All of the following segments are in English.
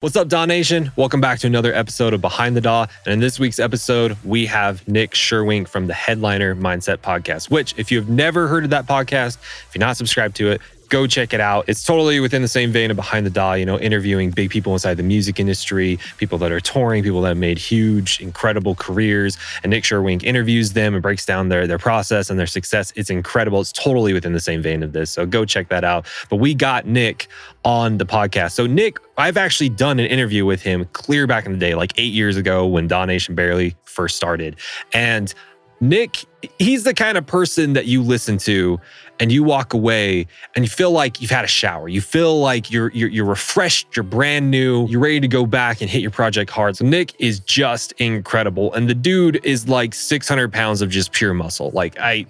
What's up, DAW Nation? Welcome back to another episode of Behind the DAW. And in this week's episode, we have Nik Cherwink from the Headliner Mindset podcast, which if you have never heard of that podcast, if you're not subscribed to it, go check it out. It's totally within the same vein of Behind the DAW, interviewing big people inside the music industry, people that are touring, people that have made huge, incredible careers. And Nik Cherwink interviews them and breaks down their process and their success. It's incredible. It's totally within the same vein of this. So go check that out. But we got Nik on the podcast. So Nik, I've actually done an interview with him clear back in the day, like 8 years ago when DAW Nation barely first started. And Nik, he's the kind of person that you listen to and you walk away and you feel like you've had a shower. You feel like you're refreshed, you're brand new, you're ready to go back and hit your project hard. So Nik is just incredible. And the dude is like 600 pounds of just pure muscle. It's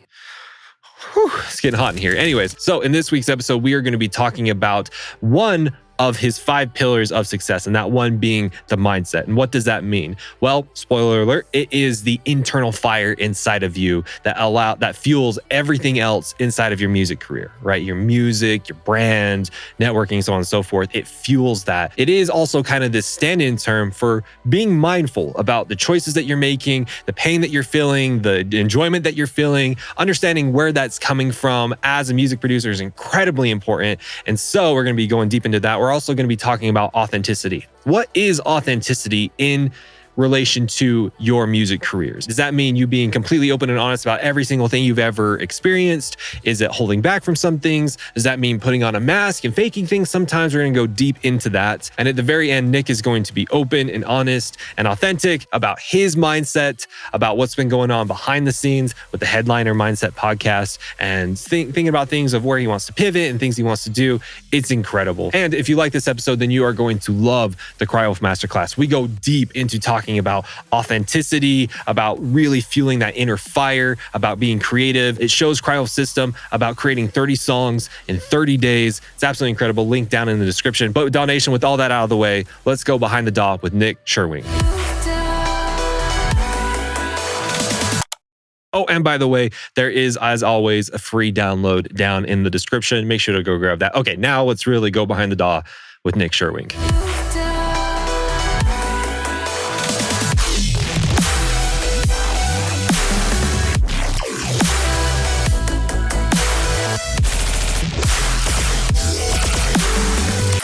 getting hot in here. Anyways, so in this week's episode, we are going to be talking about one of his 5 pillars of success, and that one being the mindset. And what does that mean? Well, spoiler alert, it is the internal fire inside of you that fuels everything else inside of your music career, right? Your music, your brand, networking, so on and so forth. It fuels that. It is also kind of this stand-in term for being mindful about the choices that you're making, the pain that you're feeling, the enjoyment that you're feeling. Understanding where that's coming from as a music producer is incredibly important. And so we're going to be going deep into that. We're also going to be talking about authenticity. What is authenticity in relation to your music careers? Does that mean you being completely open and honest about every single thing you've ever experienced? Is it holding back from some things? Does that mean putting on a mask and faking things? Sometimes we're going to go deep into that. And at the very end, Nik is going to be open and honest and authentic about his mindset, about what's been going on behind the scenes with the Headliner Mindset podcast, and thinking about things of where he wants to pivot and things he wants to do. It's incredible. And if you like this episode, then you are going to love the Cryo Masterclass. We go deep into talking about authenticity, about really fueling that inner fire, about being creative. It shows Cryo's system about creating 30 songs in 30 days. It's absolutely incredible. Link down in the description. But DAW Nation, with all that out of the way, let's go behind the DAW with Nik Cherwink. Oh, and by the way, there is, as always, a free download down in the description. Make sure to go grab that. Okay, now let's really go behind the DAW with Nik Cherwink.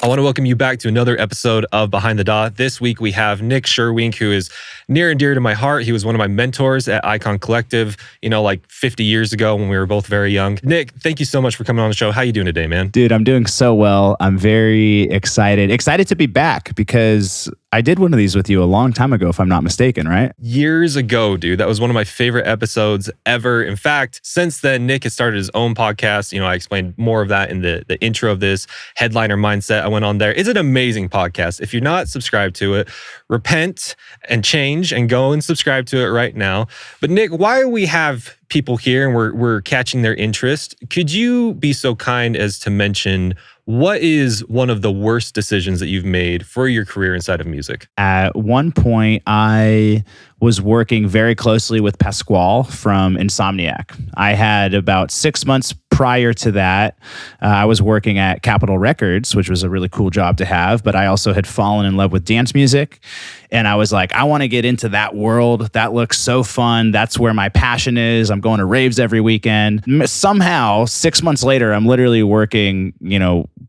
I want to welcome you back to another episode of Behind the DAW. This week we have Nik Cherwink, who is near and dear to my heart. He was one of my mentors at Icon Collective, like 50 years ago when we were both very young. Nik, thank you so much for coming on the show. How you doing today, man? Dude, I'm doing so well. I'm very excited to be back because I did one of these with you a long time ago, if I'm not mistaken, right? Years ago, dude. That was one of my favorite episodes ever. In fact, since then, Nik has started his own podcast. I explained more of that in the intro of this Headliner Mindset. I went on there. It's an amazing podcast. If you're not subscribed to it, repent and change and go and subscribe to it right now. But Nik, why we have people here and we're catching their interest, could you be so kind as to mention what is one of the worst decisions that you've made for your career inside of music? At one point, I was working very closely with Pasquale from Insomniac. I had about 6 months prior to that, I was working at Capitol Records, which was a really cool job to have, but I also had fallen in love with dance music. And I was like, I want to get into that world. That looks so fun. That's where my passion is. I'm going to raves every weekend. Somehow, 6 months later, I'm literally working,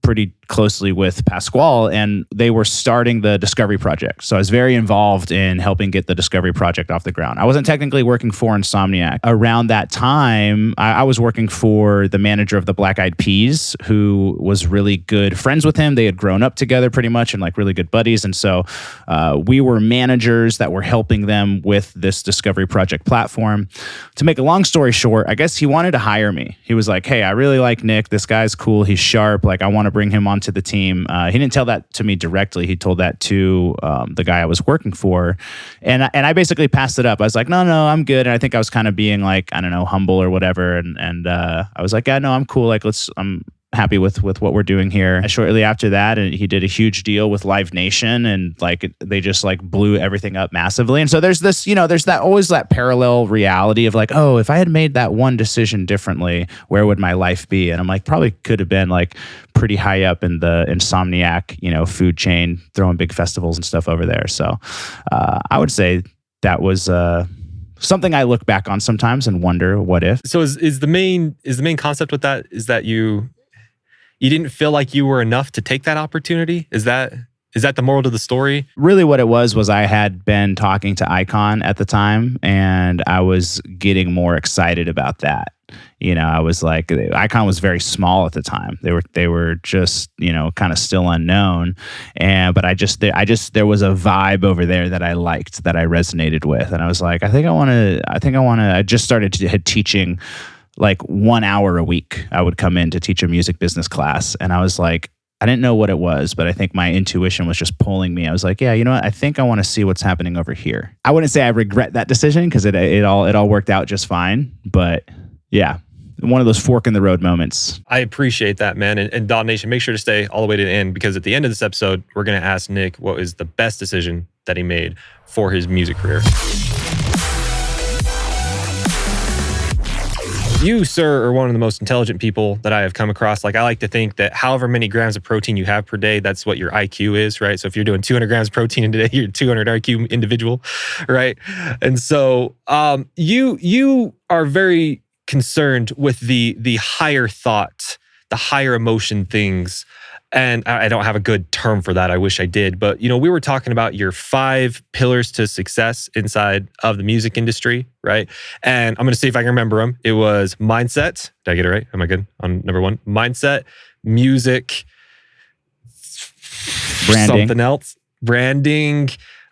pretty closely with Pasquale, and they were starting the Discovery Project. So I was very involved in helping get the Discovery Project off the ground. I wasn't technically working for Insomniac. Around that time, I was working for the manager of the Black Eyed Peas, who was really good friends with him. They had grown up together pretty much and really good buddies. And so we were managers that were helping them with this Discovery Project platform. To make a long story short, I guess he wanted to hire me. He was like, hey, I really like Nik. This guy's cool. He's sharp. I want to bring him onto the team. He didn't tell that to me directly. He told that to the guy I was working for. And I basically passed it up. I was like, no, I'm good. And I think I was kind of being humble or whatever. And I was like, yeah, no, I'm cool. happy with what we're doing here. And shortly after that, and he did a huge deal with Live Nation, and like they just like blew everything up massively. And so there's this, there's that always that parallel reality of like, oh, if I had made that one decision differently, where would my life be? And I'm like, probably could have been like pretty high up in the Insomniac, food chain, throwing big festivals and stuff over there. So I would say that was something I look back on sometimes and wonder what if. So is the main concept with that is that you didn't feel like you were enough to take that opportunity? Is that the moral to the story? Really what it was I had been talking to Icon at the time, and I was getting more excited about that. I was like, Icon was very small at the time. They were just, kind of still unknown. But there was a vibe over there that I liked, that I resonated with. And I was like, I just started teaching like 1 hour a week. I would come in to teach a music business class. And I was like, I didn't know what it was, but I think my intuition was just pulling me. I was like, yeah, you know what? I think I want to see what's happening over here. I wouldn't say I regret that decision, because it all worked out just fine. But yeah, one of those fork in the road moments. I appreciate that, man. And DAW Nation, make sure to stay all the way to the end, because at the end of this episode, we're going to ask Nik what was the best decision that he made for his music career. You, sir, are one of the most intelligent people that I have come across. Like, I like to think that however many grams of protein you have per day, that's what your IQ is, right? So if you're doing 200 grams of protein in a day, you're a 200 IQ individual, right? And so you are very concerned with the higher thought, the higher emotion things. And I don't have a good term for that. I wish I did. But, we were talking about your 5 pillars to success inside of the music industry, right? And I'm going to see if I can remember them. It was mindset. Did I get it right? Am I good on number 1? Mindset, music, branding, something else, branding,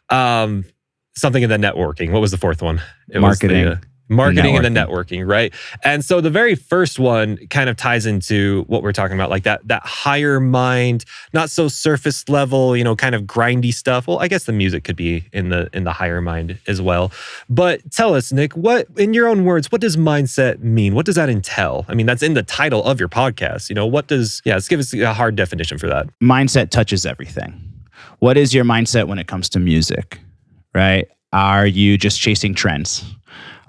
something in the networking. What was the 4th one? It marketing. was marketing and the networking, right? And so the very first one kind of ties into what we're talking about, like that higher mind, not so surface level, kind of grindy stuff. Well, I guess the music could be in the higher mind as well. But tell us, Nik, what, in your own words, what does mindset mean? What does that entail? I mean, that's in the title of your podcast. Let's give us a hard definition for that. Mindset touches everything. What is your mindset when it comes to music, right? Are you just chasing trends?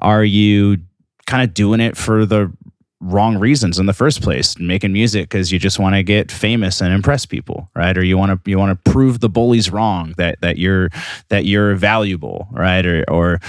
Are you kind of doing it for the wrong reasons in the first place, making music because you just want to get famous and impress people, right? Or you want to prove the bullies wrong, that you're valuable, right? Or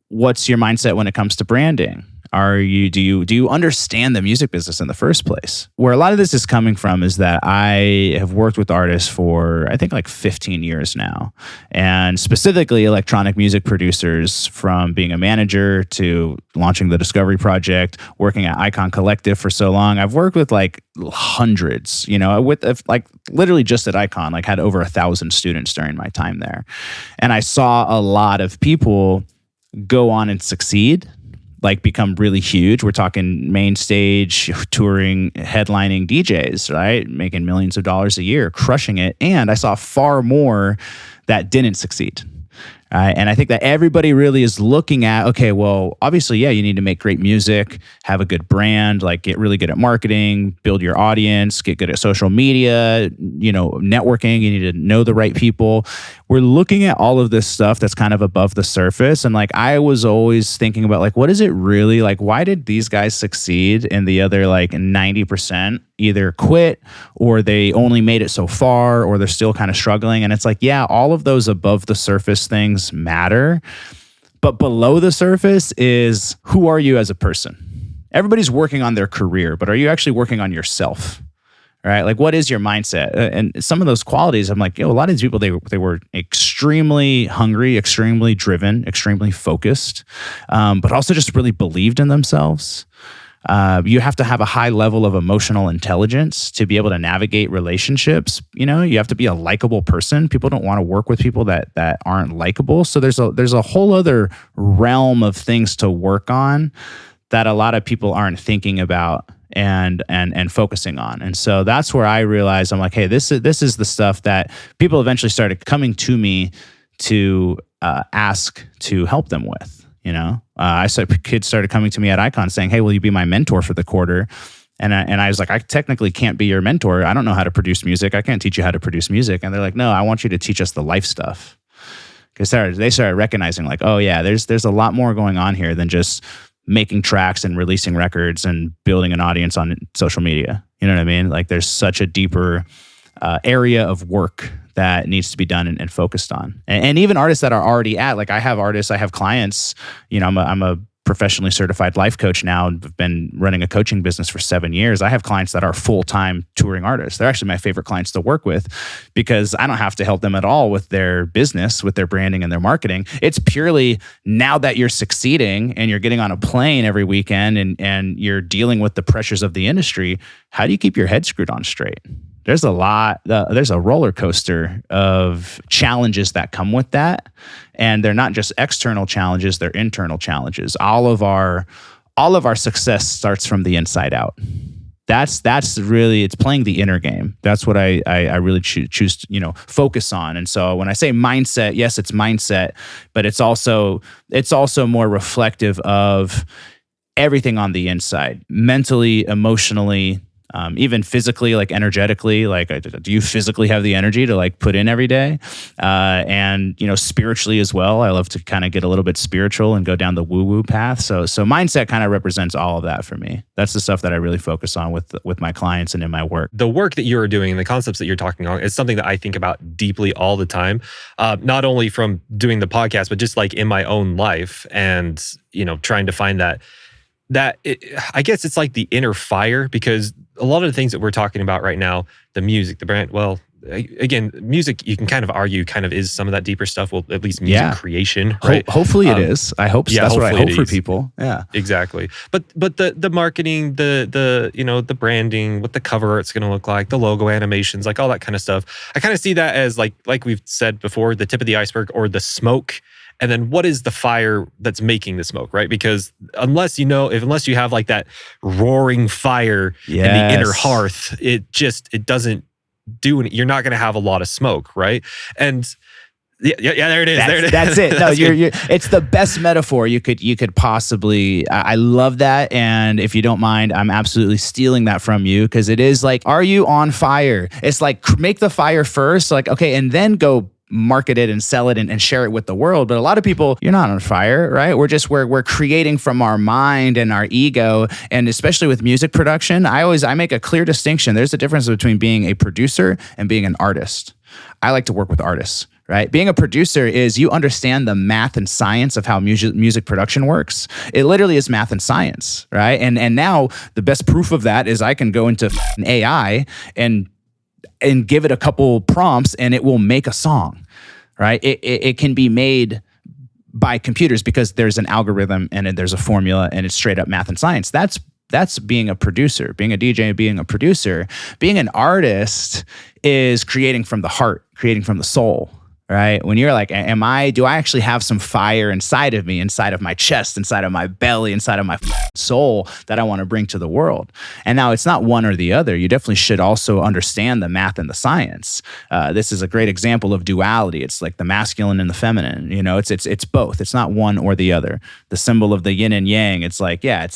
what's your mindset when it comes to branding? Do you understand the music business in the first place? Where a lot of this is coming from is that I have worked with artists for, I think, like 15 years now, and specifically electronic music producers, from being a manager to launching the Discovery Project, working at Icon Collective for so long. I've worked with like hundreds, with like literally just at Icon, like had over 1,000 students during my time there. And I saw a lot of people go on and succeed, like become really huge. We're talking main stage, touring, headlining DJs, right? Making millions of dollars a year, crushing it. And I saw far more that didn't succeed. And I think that everybody really is looking at, okay, well, obviously, yeah, you need to make great music, have a good brand, like get really good at marketing, build your audience, get good at social media, networking, you need to know the right people. We're looking at all of this stuff that's kind of above the surface. And like, I was always thinking about like, what is it really like? Why did these guys succeed and the other like 90% either quit, or they only made it so far, or they're still kind of struggling? And it's like, yeah, all of those above the surface things matter, but below the surface is, who are you as a person? Everybody's working on their career, but are you actually working on yourself? Right? Like, what is your mindset? And some of those qualities, I'm like, a lot of these people, they were extremely hungry, extremely driven, extremely focused, but also just really believed in themselves. You have to have a high level of emotional intelligence to be able to navigate relationships. You have to be a likable person. People don't want to work with people that aren't likable. So there's a whole other realm of things to work on that a lot of people aren't thinking about and focusing on. And so that's where I realized, I'm like, hey, this is the stuff that people eventually started coming to me to ask to help them with. Kids started coming to me at Icon saying, hey, will you be my mentor for the quarter? And I was like, I technically can't be your mentor. I don't know how to produce music. I can't teach you how to produce music. And they're like, no, I want you to teach us the life stuff. Because they started recognizing like, oh yeah, there's a lot more going on here than just making tracks and releasing records and building an audience on social media. You know what I mean? Like there's such a deeper area of work that needs to be done and focused on. And even artists that are already like I have clients, you know, I'm a professionally certified life coach now and have been running a coaching business for 7 years. I have clients that are full-time touring artists. They're actually my favorite clients to work with because I don't have to help them at all with their business, with their branding and their marketing. It's purely now that you're succeeding and you're getting on a plane every weekend and you're dealing with the pressures of the industry, how do you keep your head screwed on straight? There's a roller coaster of challenges that come with that. And they're not just external challenges, they're internal challenges. All of our success starts from the inside out. That's really, it's playing the inner game. That's what I really choose to, you know, focus on. And so when I say mindset, yes, it's mindset, but it's also more reflective of everything on the inside, mentally, emotionally, even physically, like energetically, like do you physically have the energy to like put in every day? And, you know, spiritually as well. I love to kind of get a little bit spiritual and go down the woo-woo path. So mindset kind of represents all of that for me. That's the stuff that I really focus on with my clients and in my work. The work that you're doing and the concepts that you're talking on is something that I think about deeply all the time. Not only from doing the podcast, but just like in my own life and, you know, trying to find I guess it's like the inner fire, because a lot of the things that we're talking about right now, the music, the brand, well, again, music, you can kind of argue kind of is some of that deeper stuff. Well, at least music creation, right? Hopefully it is. I hope so. Yeah, that's what I hope for people. Yeah, exactly. But the marketing, the you know, the branding, what the cover art's going to look like, the logo animations, like all that kind of stuff. I kind of see that as like we've said before, the tip of the iceberg or the smoke. And then what is the fire that's making the smoke, right? Because unless you have like that roaring fire in the inner hearth, it doesn't do any, you're not going to have a lot of smoke, right? And yeah, there it is. That's it. No, you're it's the best metaphor you could possibly. I love that, and if you don't mind, I'm absolutely stealing that from you because it is like, are you on fire? It's like make the fire first, like okay, and then go market it and sell it and share it with the world. But a lot of people, you're not on fire, right? We're creating from our mind and our ego. And especially with music production, I make a clear distinction. There's a difference between being a producer and being an artist. I like to work with artists, right? Being a producer is you understand the math and science of how music production works. It literally is math and science, right? And now the best proof of that is I can go into AI and give it a couple prompts and it will make a song, right? It can be made by computers because there's an algorithm and there's a formula and it's straight up math and science. That's being a producer, being a DJ, being a producer. Being an artist is creating from the heart, creating from the soul, right? When you're like, do I actually have some fire inside of me, inside of my chest, inside of my belly, inside of my soul that I want to bring to the world? And now it's not one or the other. You definitely should also understand the math and the science. This is a great example of duality. It's like the masculine and the feminine. You know, it's both. It's not one or the other. The symbol of the yin and yang. It's like, yeah,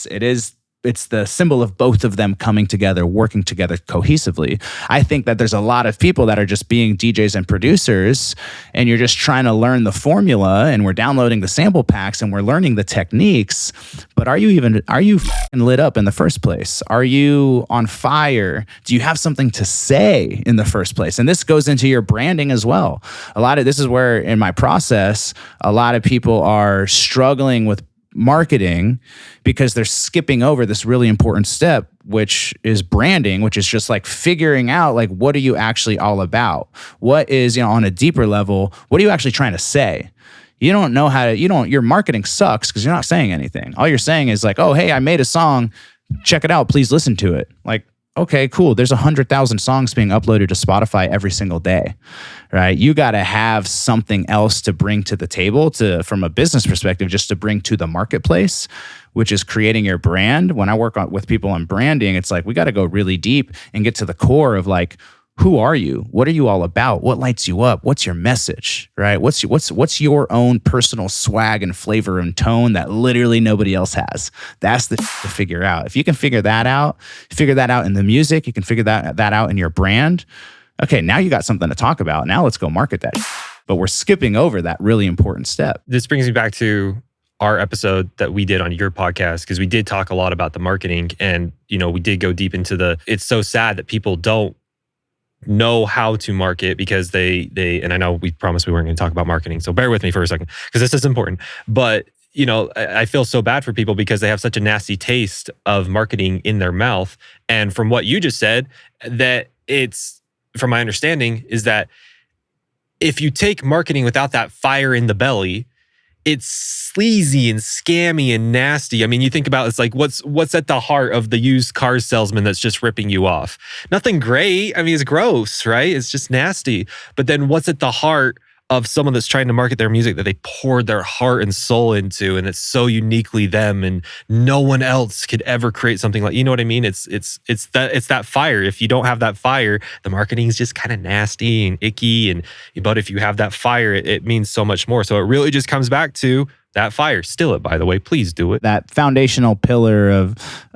it's the symbol of both of them coming together, working together cohesively. I think that there's a lot of people that are just being DJs and producers, and you're just trying to learn the formula, and we're downloading the sample packs, and we're learning the techniques. But are you lit up in the first place? Are you on fire? Do you have something to say in the first place? And this goes into your branding as well. This is where in my process, a lot of people are struggling with marketing because they're skipping over this really important step, which is branding, which is just like figuring out like, what are you actually all about? What is, you know, on a deeper level, what are you actually trying to say? You don't know your marketing sucks because you're not saying anything. All you're saying is like, oh, hey, I made a song. Check it out. Please listen to it. Like, okay, cool. There's 100,000 songs being uploaded to Spotify every single day, right? You got to have something else to bring to the table from a business perspective, just to bring to the marketplace, which is creating your brand. When I work with people on branding, it's like, we got to go really deep and get to the core of like, who are you? What are you all about? What lights you up? What's your message, right? What's your own personal swag and flavor and tone that literally nobody else has? That's the to figure out. If you can figure that out in the music, you can figure that out in your brand. Okay, now you got something to talk about. Now let's go market that. But we're skipping over that really important step. This brings me back to our episode that we did on your podcast, because we did talk a lot about the marketing, and we did go deep into it's so sad that people don't know how to market because they and I know we promised we weren't going to talk about marketing, so bear with me for a second because this is important. But I feel so bad for people because they have such a nasty taste of marketing in their mouth. And from what you just said, that it's, from my understanding, is that if you take marketing without that fire in the belly, it's sleazy and scammy and nasty. I mean, you think about it's like what's at the heart of the used car salesman that's just ripping you off? Nothing great. I mean, it's gross, right? It's just nasty. But then what's at the heart of someone that's trying to market their music that they poured their heart and soul into, and it's so uniquely them, and no one else could ever create something like, you know what I mean? It's that fire. If you don't have that fire, the marketing is just kind of nasty and icky. But if you have that fire, it means so much more. So it really just comes back to that fire. Still it, by the way, please do it. That foundational pillar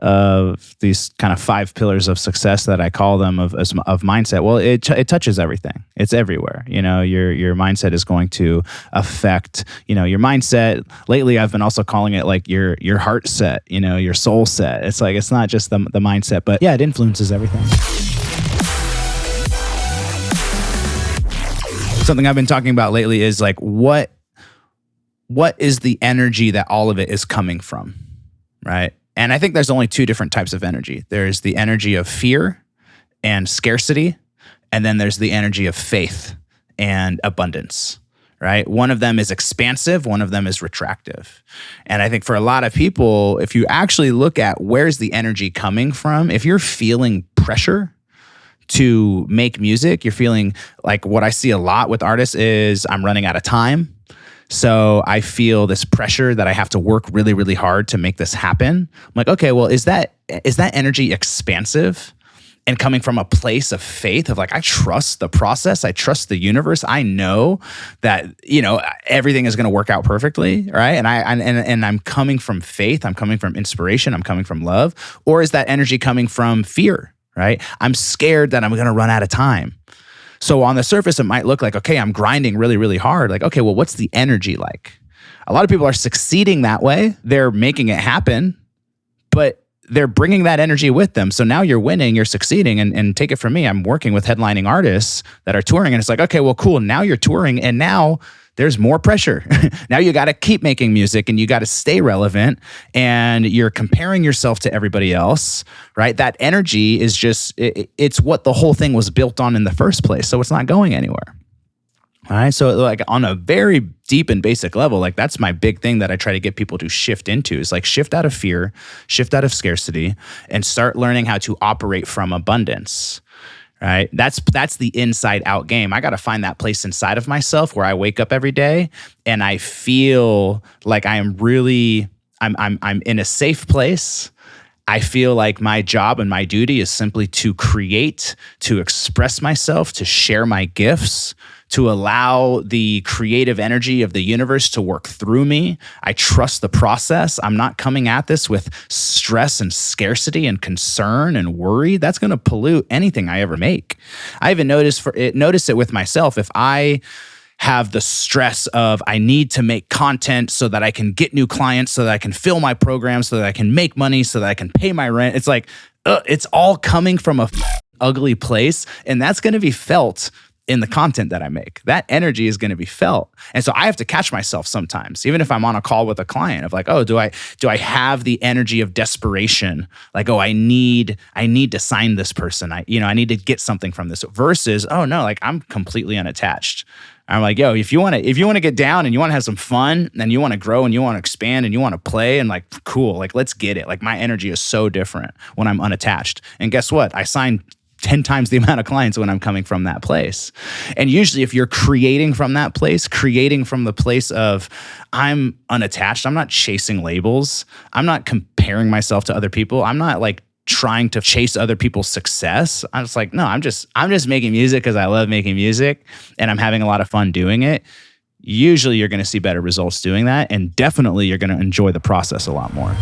of these kind of 5 pillars of success that I call them of mindset. Well, it touches everything. It's everywhere. Your mindset is going to affect, your mindset. Lately, I've been also calling it like your heart set, your soul set. It's like, it's not just the mindset, but yeah, it influences everything. Something I've been talking about lately is like, what is the energy that all of it is coming from, right? And I think there's only 2 different types of energy. There's the energy of fear and scarcity, and then there's the energy of faith and abundance, right? One of them is expansive, one of them is retractive. And I think for a lot of people, if you actually look at where's the energy coming from, if you're feeling pressure to make music, you're feeling like, what I see a lot with artists is, I'm running out of time. So I feel this pressure that I have to work really, really hard to make this happen. I'm like, okay, well, is that energy expansive and coming from a place of faith of like, I trust the process, I trust the universe, I know that everything is going to work out perfectly, right? And I'm coming from faith, I'm coming from inspiration, I'm coming from love, or is that energy coming from fear, right? I'm scared that I'm going to run out of time. So on the surface, it might look like, okay, I'm grinding really, really hard. Like, okay, well, what's the energy like? A lot of people are succeeding that way. They're making it happen, but they're bringing that energy with them. So now you're winning, you're succeeding. And take it from me, I'm working with headlining artists that are touring. And it's like, okay, well, cool. Now you're touring and now there's more pressure. Now you got to keep making music and you got to stay relevant and you're comparing yourself to everybody else, right? That energy is just, it's what the whole thing was built on in the first place. So it's not going anywhere. All right. So like on a very deep and basic level, like that's my big thing that I try to get people to shift into is like shift out of fear, shift out of scarcity, and start learning how to operate from abundance. Right? That's the inside out game. I got to find that place inside of myself where I wake up every day and I feel like I'm in a safe place. I feel like my job and my duty is simply to create, to express myself, to share my gifts, to allow the creative energy of the universe to work through me. I trust the process. I'm not coming at this with stress and scarcity and concern and worry. That's going to pollute anything I ever make. I even notice it with myself. If I have the stress of I need to make content so that I can get new clients, so that I can fill my program, so that I can make money, so that I can pay my rent. It's like, it's all coming from a ugly place, and that's going to be felt in the content that I make. That energy is going to be felt. And so I have to catch myself sometimes, even if I'm on a call with a client of like, oh, do I have the energy of desperation? Like, oh, I need to sign this person. I need to get something from this versus, oh no, like I'm completely unattached. I'm like, yo, if you want to get down and you want to have some fun and you want to grow and you want to expand and you want to play and like, cool, like let's get it. Like my energy is so different when I'm unattached. And guess what? I signed 10 times the amount of clients when I'm coming from that place. And usually if you're creating from that place, creating from the place of I'm unattached, I'm not chasing labels, I'm not comparing myself to other people, I'm not like trying to chase other people's success. I was like, no, I'm just making music because I love making music and I'm having a lot of fun doing it. Usually you're going to see better results doing that. And definitely you're going to enjoy the process a lot more.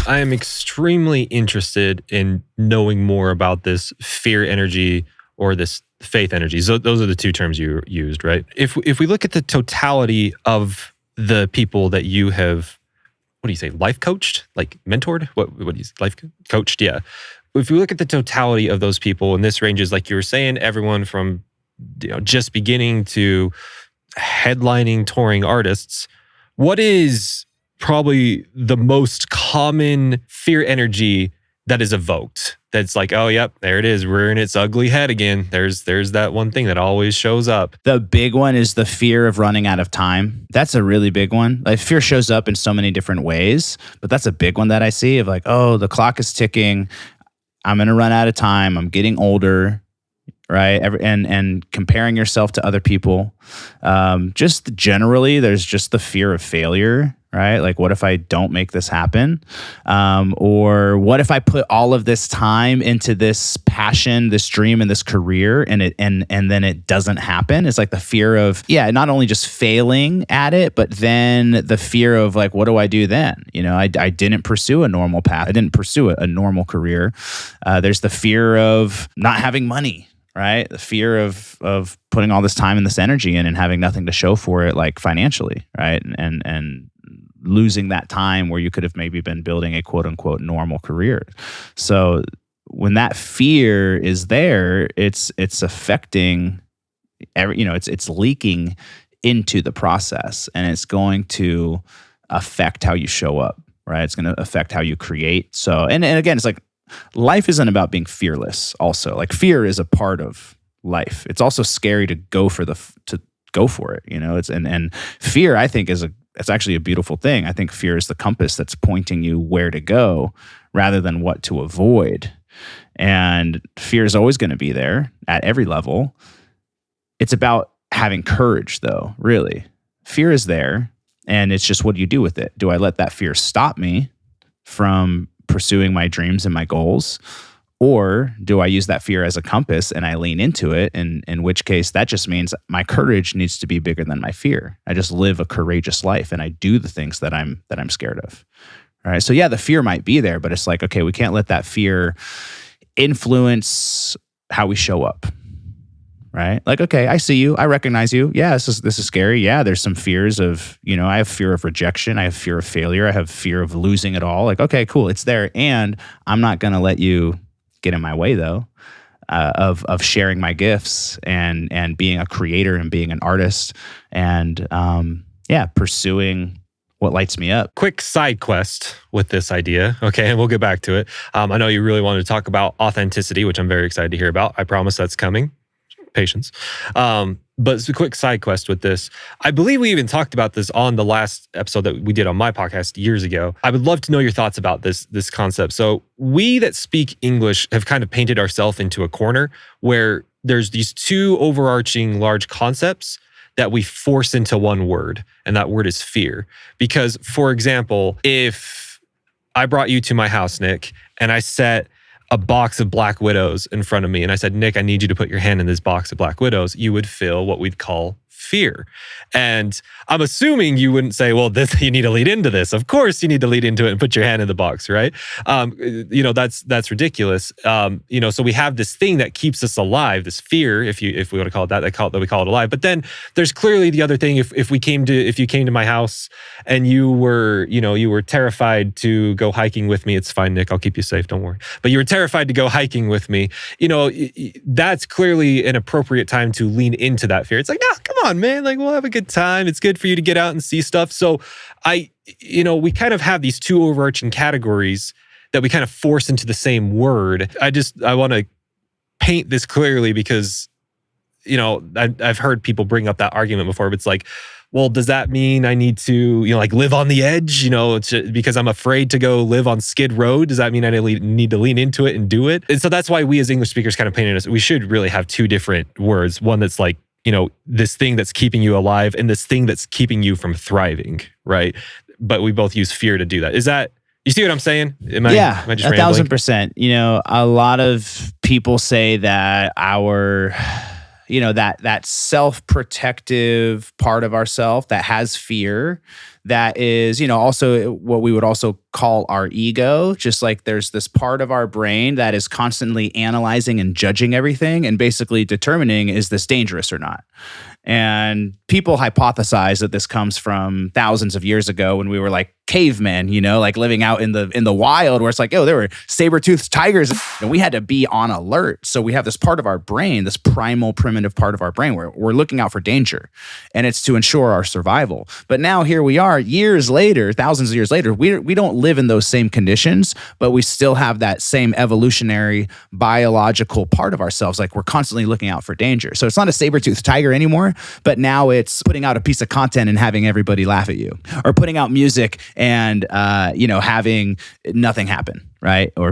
I am extremely interested in knowing more about this fear energy or this faith energy. So those are the two terms you used, right? If we look at the totality of the people that you have, what do you say, life coached, like mentored? What do you say, life coached? Yeah. If we look at the totality of those people, and this ranges, like you were saying, everyone from just beginning to headlining touring artists, what is probably the most common fear energy that is evoked? That's like, oh, yep, there it is, rearing its ugly head again. There's that one thing that always shows up. The big one is the fear of running out of time. That's a really big one. Like fear shows up in so many different ways, but that's a big one that I see of like, oh, the clock is ticking. I'm going to run out of time. I'm getting older, right? And comparing yourself to other people. Just generally, there's just the fear of failure, right? Like, what if I don't make this happen? Or what if I put all of this time into this passion, this dream, and this career, and then it doesn't happen? It's like the fear of, not only just failing at it, but then the fear of like, what do I do then? I didn't pursue a normal path. I didn't pursue a normal career. There's the fear of not having money, right? The fear of putting all this time and this energy in and having nothing to show for it, like financially, right? And losing that time where you could have maybe been building a quote unquote normal career. So when that fear is there, it's affecting it's leaking into the process, and it's going to affect how you show up, right? It's going to affect how you create. So, and again, it's like life isn't about being fearless. Also, like fear is a part of life. It's also scary to go for it. It's and fear, I think, it's actually a beautiful thing. I think fear is the compass that's pointing you where to go rather than what to avoid. And fear is always going to be there at every level. It's about having courage, though, really. Fear is there, and it's just what do you do with it? Do I let that fear stop me from pursuing my dreams and my goals? Or do I use that fear as a compass and I lean into it? And in which case, that just means my courage needs to be bigger than my fear. I just live a courageous life and I do the things that I'm scared of. All right. So the fear might be there, but it's like, okay, we can't let that fear influence how we show up. Right? Like, okay, I see you. I recognize you. Yeah, this is scary. Yeah, there's some fears of, I have fear of rejection. I have fear of failure. I have fear of losing it all. Like, okay, cool. It's there. And I'm not going to let you get in my way, though, of sharing my gifts and being a creator and being an artist and pursuing what lights me up. Quick side quest with this idea, okay, and we'll get back to it. I know you really wanted to talk about authenticity, which I'm very excited to hear about. I promise that's coming. Patience. But it's a quick side quest with this. I believe we even talked about this on the last episode that we did on my podcast years ago. I would love to know your thoughts about this concept. So we that speak English have kind of painted ourselves into a corner where there's these two overarching large concepts that we force into one word, and that word is fear. Because, for example, if I brought you to my house, Nik, and I set a box of Black Widows in front of me, and I said, Nik, I need you to put your hand in this box of Black Widows, you would feel what we'd call fear. And I'm assuming you wouldn't say, well, you need to lead into this. Of course you need to lead into it and put your hand in the box, right? That's ridiculous. So we have this thing that keeps us alive, this fear, if we want to call it that, we call it alive. But then there's clearly the other thing. If you came to my house and you were terrified to go hiking with me, it's fine, Nik, I'll keep you safe, don't worry. But you were terrified to go hiking with me, that's clearly an appropriate time to lean into that fear. It's like, no, come on, man, like we'll have a good time. It's good for you to get out and see stuff. So we kind of have these two overarching categories that we kind of force into the same word. I want to paint this clearly because, I've heard people bring up that argument before, but it's like, well, does that mean I need to, live on the edge, because I'm afraid to go live on Skid Row? Does that mean I need to lean into it and do it? And so that's why we as English speakers kind of painted us. We should really have two different words. One that's like, this thing that's keeping you alive and this thing that's keeping you from thriving, right? but we both use fear to do that. Is that, you see what I'm saying? Am I just 1,000%. A lot of people say that that self-protective part of ourself that has fear, that is, also what we would also call our ego. Just like there's this part of our brain that is constantly analyzing and judging everything and basically determining, is this dangerous or not? And people hypothesize that this comes from thousands of years ago when we were like cavemen, like living out in the wild, where it's like, there were saber-toothed tigers and we had to be on alert. So we have this part of our brain, this primal primitive part of our brain, where we're looking out for danger, and it's to ensure our survival. But now here we are years later, thousands of years later, we don't live in those same conditions, but we still have that same evolutionary biological part of ourselves. Like we're constantly looking out for danger. So it's not a saber-toothed tiger anymore, but now it's putting out a piece of content and having everybody laugh at you, or putting out music and having nothing happen, right? Or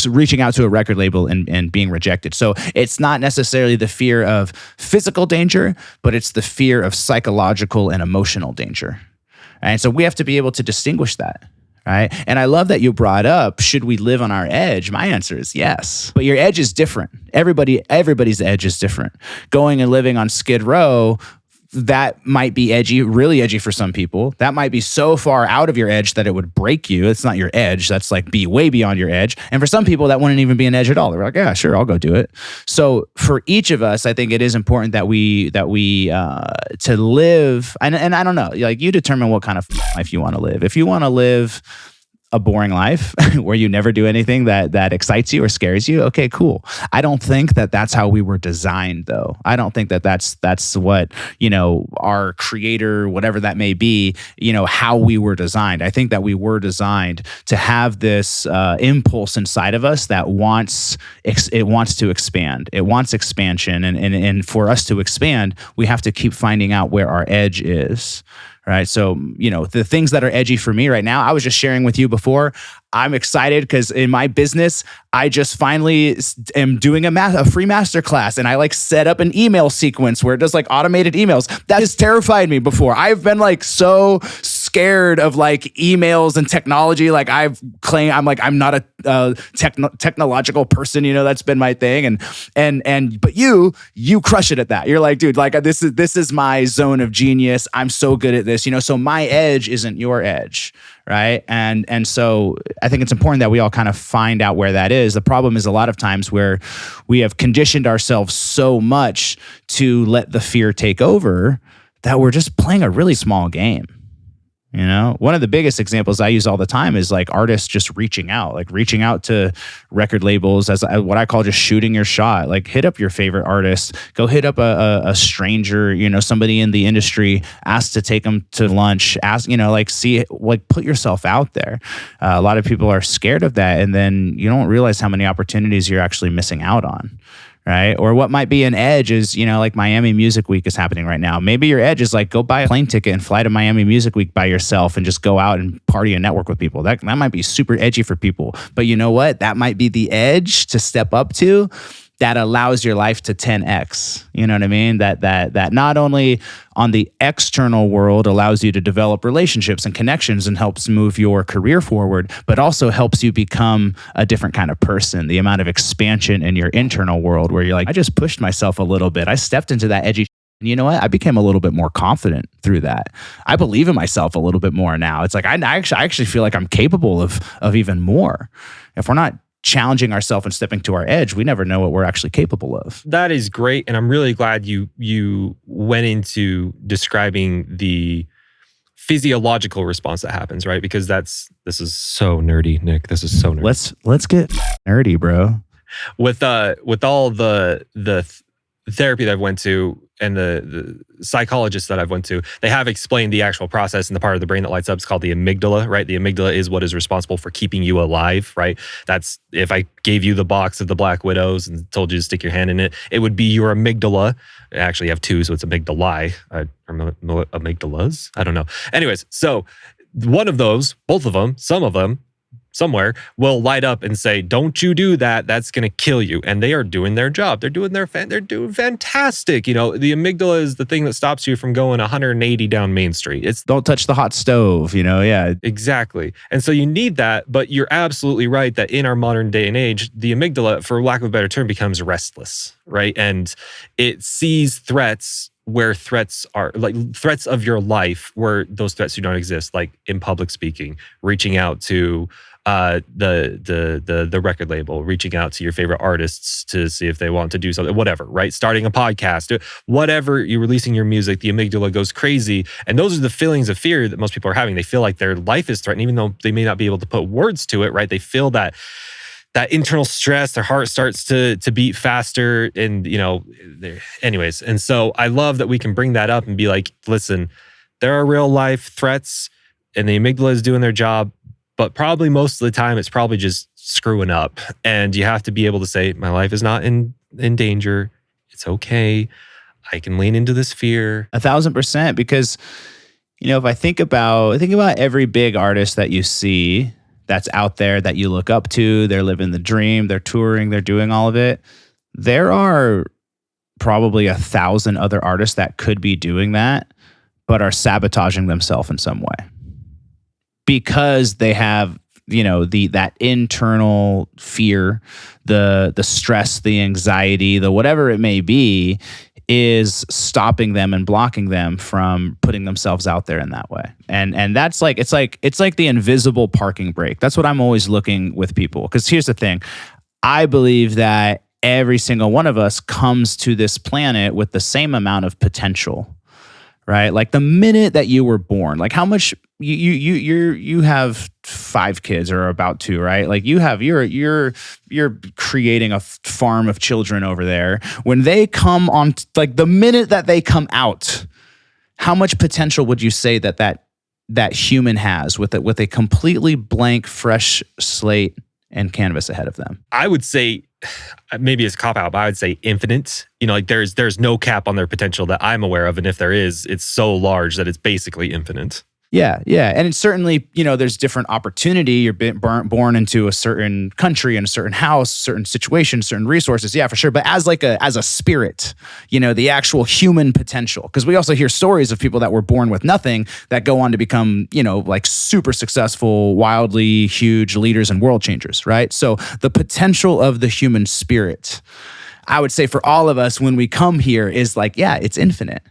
reaching out to a record label and being rejected. So it's not necessarily the fear of physical danger, but it's the fear of psychological and emotional danger. And so we have to be able to distinguish that. Right. And I love that you brought up, should we live on our edge? My answer is yes. But your edge is different. Everybody's edge is different. Going and living on Skid Row, that might be edgy, really edgy for some people. That might be so far out of your edge that it would break you. It's not your edge. That's like be way beyond your edge. And for some people, that wouldn't even be an edge at all. They're like, yeah, sure, I'll go do it. So for each of us, I think it is important that we to live, and I don't know, like you determine what kind of life you want to live. If you want to live a boring life where you never do anything that excites you or scares you, okay, cool. I don't think that that's how we were designed, though. I don't think that that's what, our creator, whatever that may be, how we were designed. I think that we were designed to have this impulse inside of us that wants to expand. It wants expansion. And for us to expand, we have to keep finding out where our edge is. Right. So, the things that are edgy for me right now, I was just sharing with you before. I'm excited because in my business, I just finally am doing a free masterclass, and I set up an email sequence where it does automated emails. That has terrified me before. I've been so scared of emails and technology. I'm not a technological person. That's been my thing. But you crush it at that. You're like, dude, this is my zone of genius. I'm so good at this. So my edge isn't your edge. Right. And so I think it's important that we all kind of find out where that is. The problem is a lot of times where we have conditioned ourselves so much to let the fear take over that we're just playing a really small game. One of the biggest examples I use all the time is artists just reaching out to record labels as what I call just shooting your shot. Hit up your favorite artist, go hit up a stranger, somebody in the industry, ask to take them to lunch, put yourself out there. A lot of people are scared of that. And then you don't realize how many opportunities you're actually missing out on. Right. Or what might be an edge is, Miami Music Week is happening right now. Maybe your edge is go buy a plane ticket and fly to Miami Music Week by yourself and just go out and party and network with people. That might be super edgy for people. But you know what? That might be the edge to step up to that allows your life to 10x. You know what I mean? That not only on the external world allows you to develop relationships and connections and helps move your career forward, but also helps you become a different kind of person. The amount of expansion in your internal world where you're I just pushed myself a little bit. I stepped into that edgy. And you know what? I became a little bit more confident through that. I believe in myself a little bit more now. It's I actually feel like I'm capable of even more. If we're not challenging ourselves and stepping to our edge, we never know what we're actually capable of. That is great. And I'm really glad you went into describing the physiological response that happens, right? Because this is so nerdy, Nik. This is so nerdy. Let's get nerdy, bro. With all the therapy that I've went to and the psychologists that I've went to, they have explained the actual process and the part of the brain that lights up is called the amygdala, right? The amygdala is what is responsible for keeping you alive, right? That's if I gave you the box of the Black Widows and told you to stick your hand in it, it would be your amygdala. I actually have two, so it's amygdalae or amygdalas. I don't know. Anyways, so one of those, both of them, some of them, somewhere will light up and say, "Don't you do that? That's going to kill you." And they are doing their job. They're doing fantastic. The amygdala is the thing that stops you from going 180 down Main Street. It's Don't touch the hot stove, yeah. exactly. And so you need that, but you're absolutely right that in our modern day and age, the amygdala, for lack of a better term, becomes restless, right? And it sees threats where threats are, like threats of your life, where those threats do not exist, like in public speaking, reaching out to the record label, reaching out to your favorite artists to see if they want to do something, whatever, right? Starting a podcast, whatever, you're releasing your music, the amygdala goes crazy. And those are the feelings of fear that most people are having. They feel like their life is threatened, even though they may not be able to put words to it, right? They feel that internal stress, their heart starts to beat faster, and anyways. And so I love that we can bring that up and be like, listen, there are real life threats and the amygdala is doing their job, but probably most of the time it's probably just screwing up. And you have to be able to say, my life is not in danger. It's okay. I can lean into this fear. 1,000%. Because, if I think about every big artist that you see that's out there that you look up to, they're living the dream, they're touring, they're doing all of it. There are probably 1,000 other artists that could be doing that, but are sabotaging themselves in some way because they have, that internal fear, the stress, the anxiety, the whatever it may be, is stopping them and blocking them from putting themselves out there in that way. And that's like, it's like the invisible parking brake. That's what I'm always looking with people. Because here's the thing. I believe that every single one of us comes to this planet with the same amount of potential, right? Like the minute that you were born, like how much you have 5 kids or about to, right? Like you're creating a farm of children over there. When they come on, like the minute that they come out, how much potential would you say that human has with a completely blank, fresh slate and canvas ahead of them? I would say, maybe it's a cop out, but I would say infinite. Like there's no cap on their potential that I'm aware of. And if there is, it's so large that it's basically infinite. Yeah. And it's certainly, there's different opportunity. You're born into a certain country and a certain house, certain situation, certain resources. Yeah, for sure. But as a spirit, the actual human potential. Because we also hear stories of people that were born with nothing that go on to become, like super successful, wildly huge leaders and world changers, right? So the potential of the human spirit, I would say for all of us when we come here is like, yeah, it's infinite.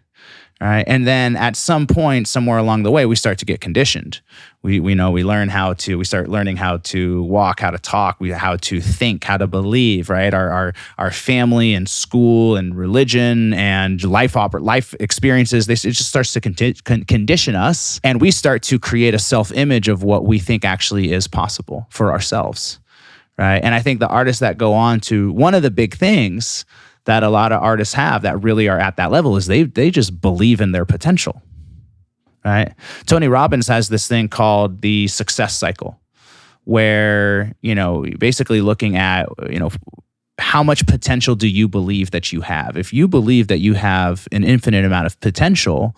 Right. And then at some point, somewhere along the way, we start to get conditioned. We start learning how to walk, how to talk, how to think, how to believe, right? Our family and school and religion and life experiences, it just starts to condition us. And we start to create a self-image of what we think actually is possible for ourselves. Right. And I think the artists that go on to, one of the big things that a lot of artists have that really are at that level is they just believe in their potential, right? Tony Robbins has this thing called the success cycle, where, basically looking at, how much potential do you believe that you have? If you believe that you have an infinite amount of potential,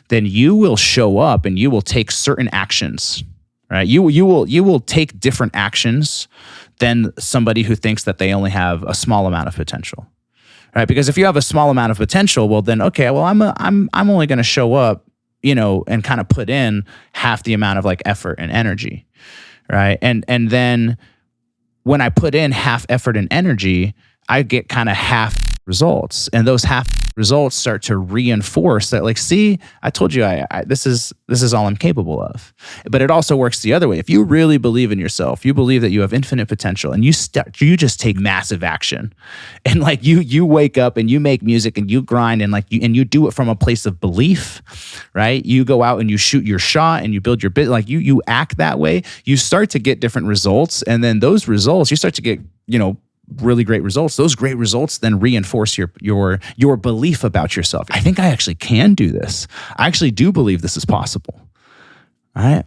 then you will show up and you will take certain actions, right? You will take different actions than somebody who thinks that they only have a small amount of potential. Right, because if you have a small amount of potential, well then, okay, well I'm only going to show up, and kind of put in half the amount of like effort and energy, right? And then when I put in half effort and energy, I get kind of half results, and those half results start to reinforce that, like, see, I told you, this is all I'm capable of. But it also works the other way. If you really believe in yourself, you believe that you have infinite potential, and you just take massive action, and like you wake up and you make music and you grind and you do it from a place of belief, right? You go out and you shoot your shot and you build your bit, like you act that way. You start to get different results, and then those results, you start to get, really great results. Those great results then reinforce your belief about yourself. I think I actually can do this. I actually do believe this is possible. All right.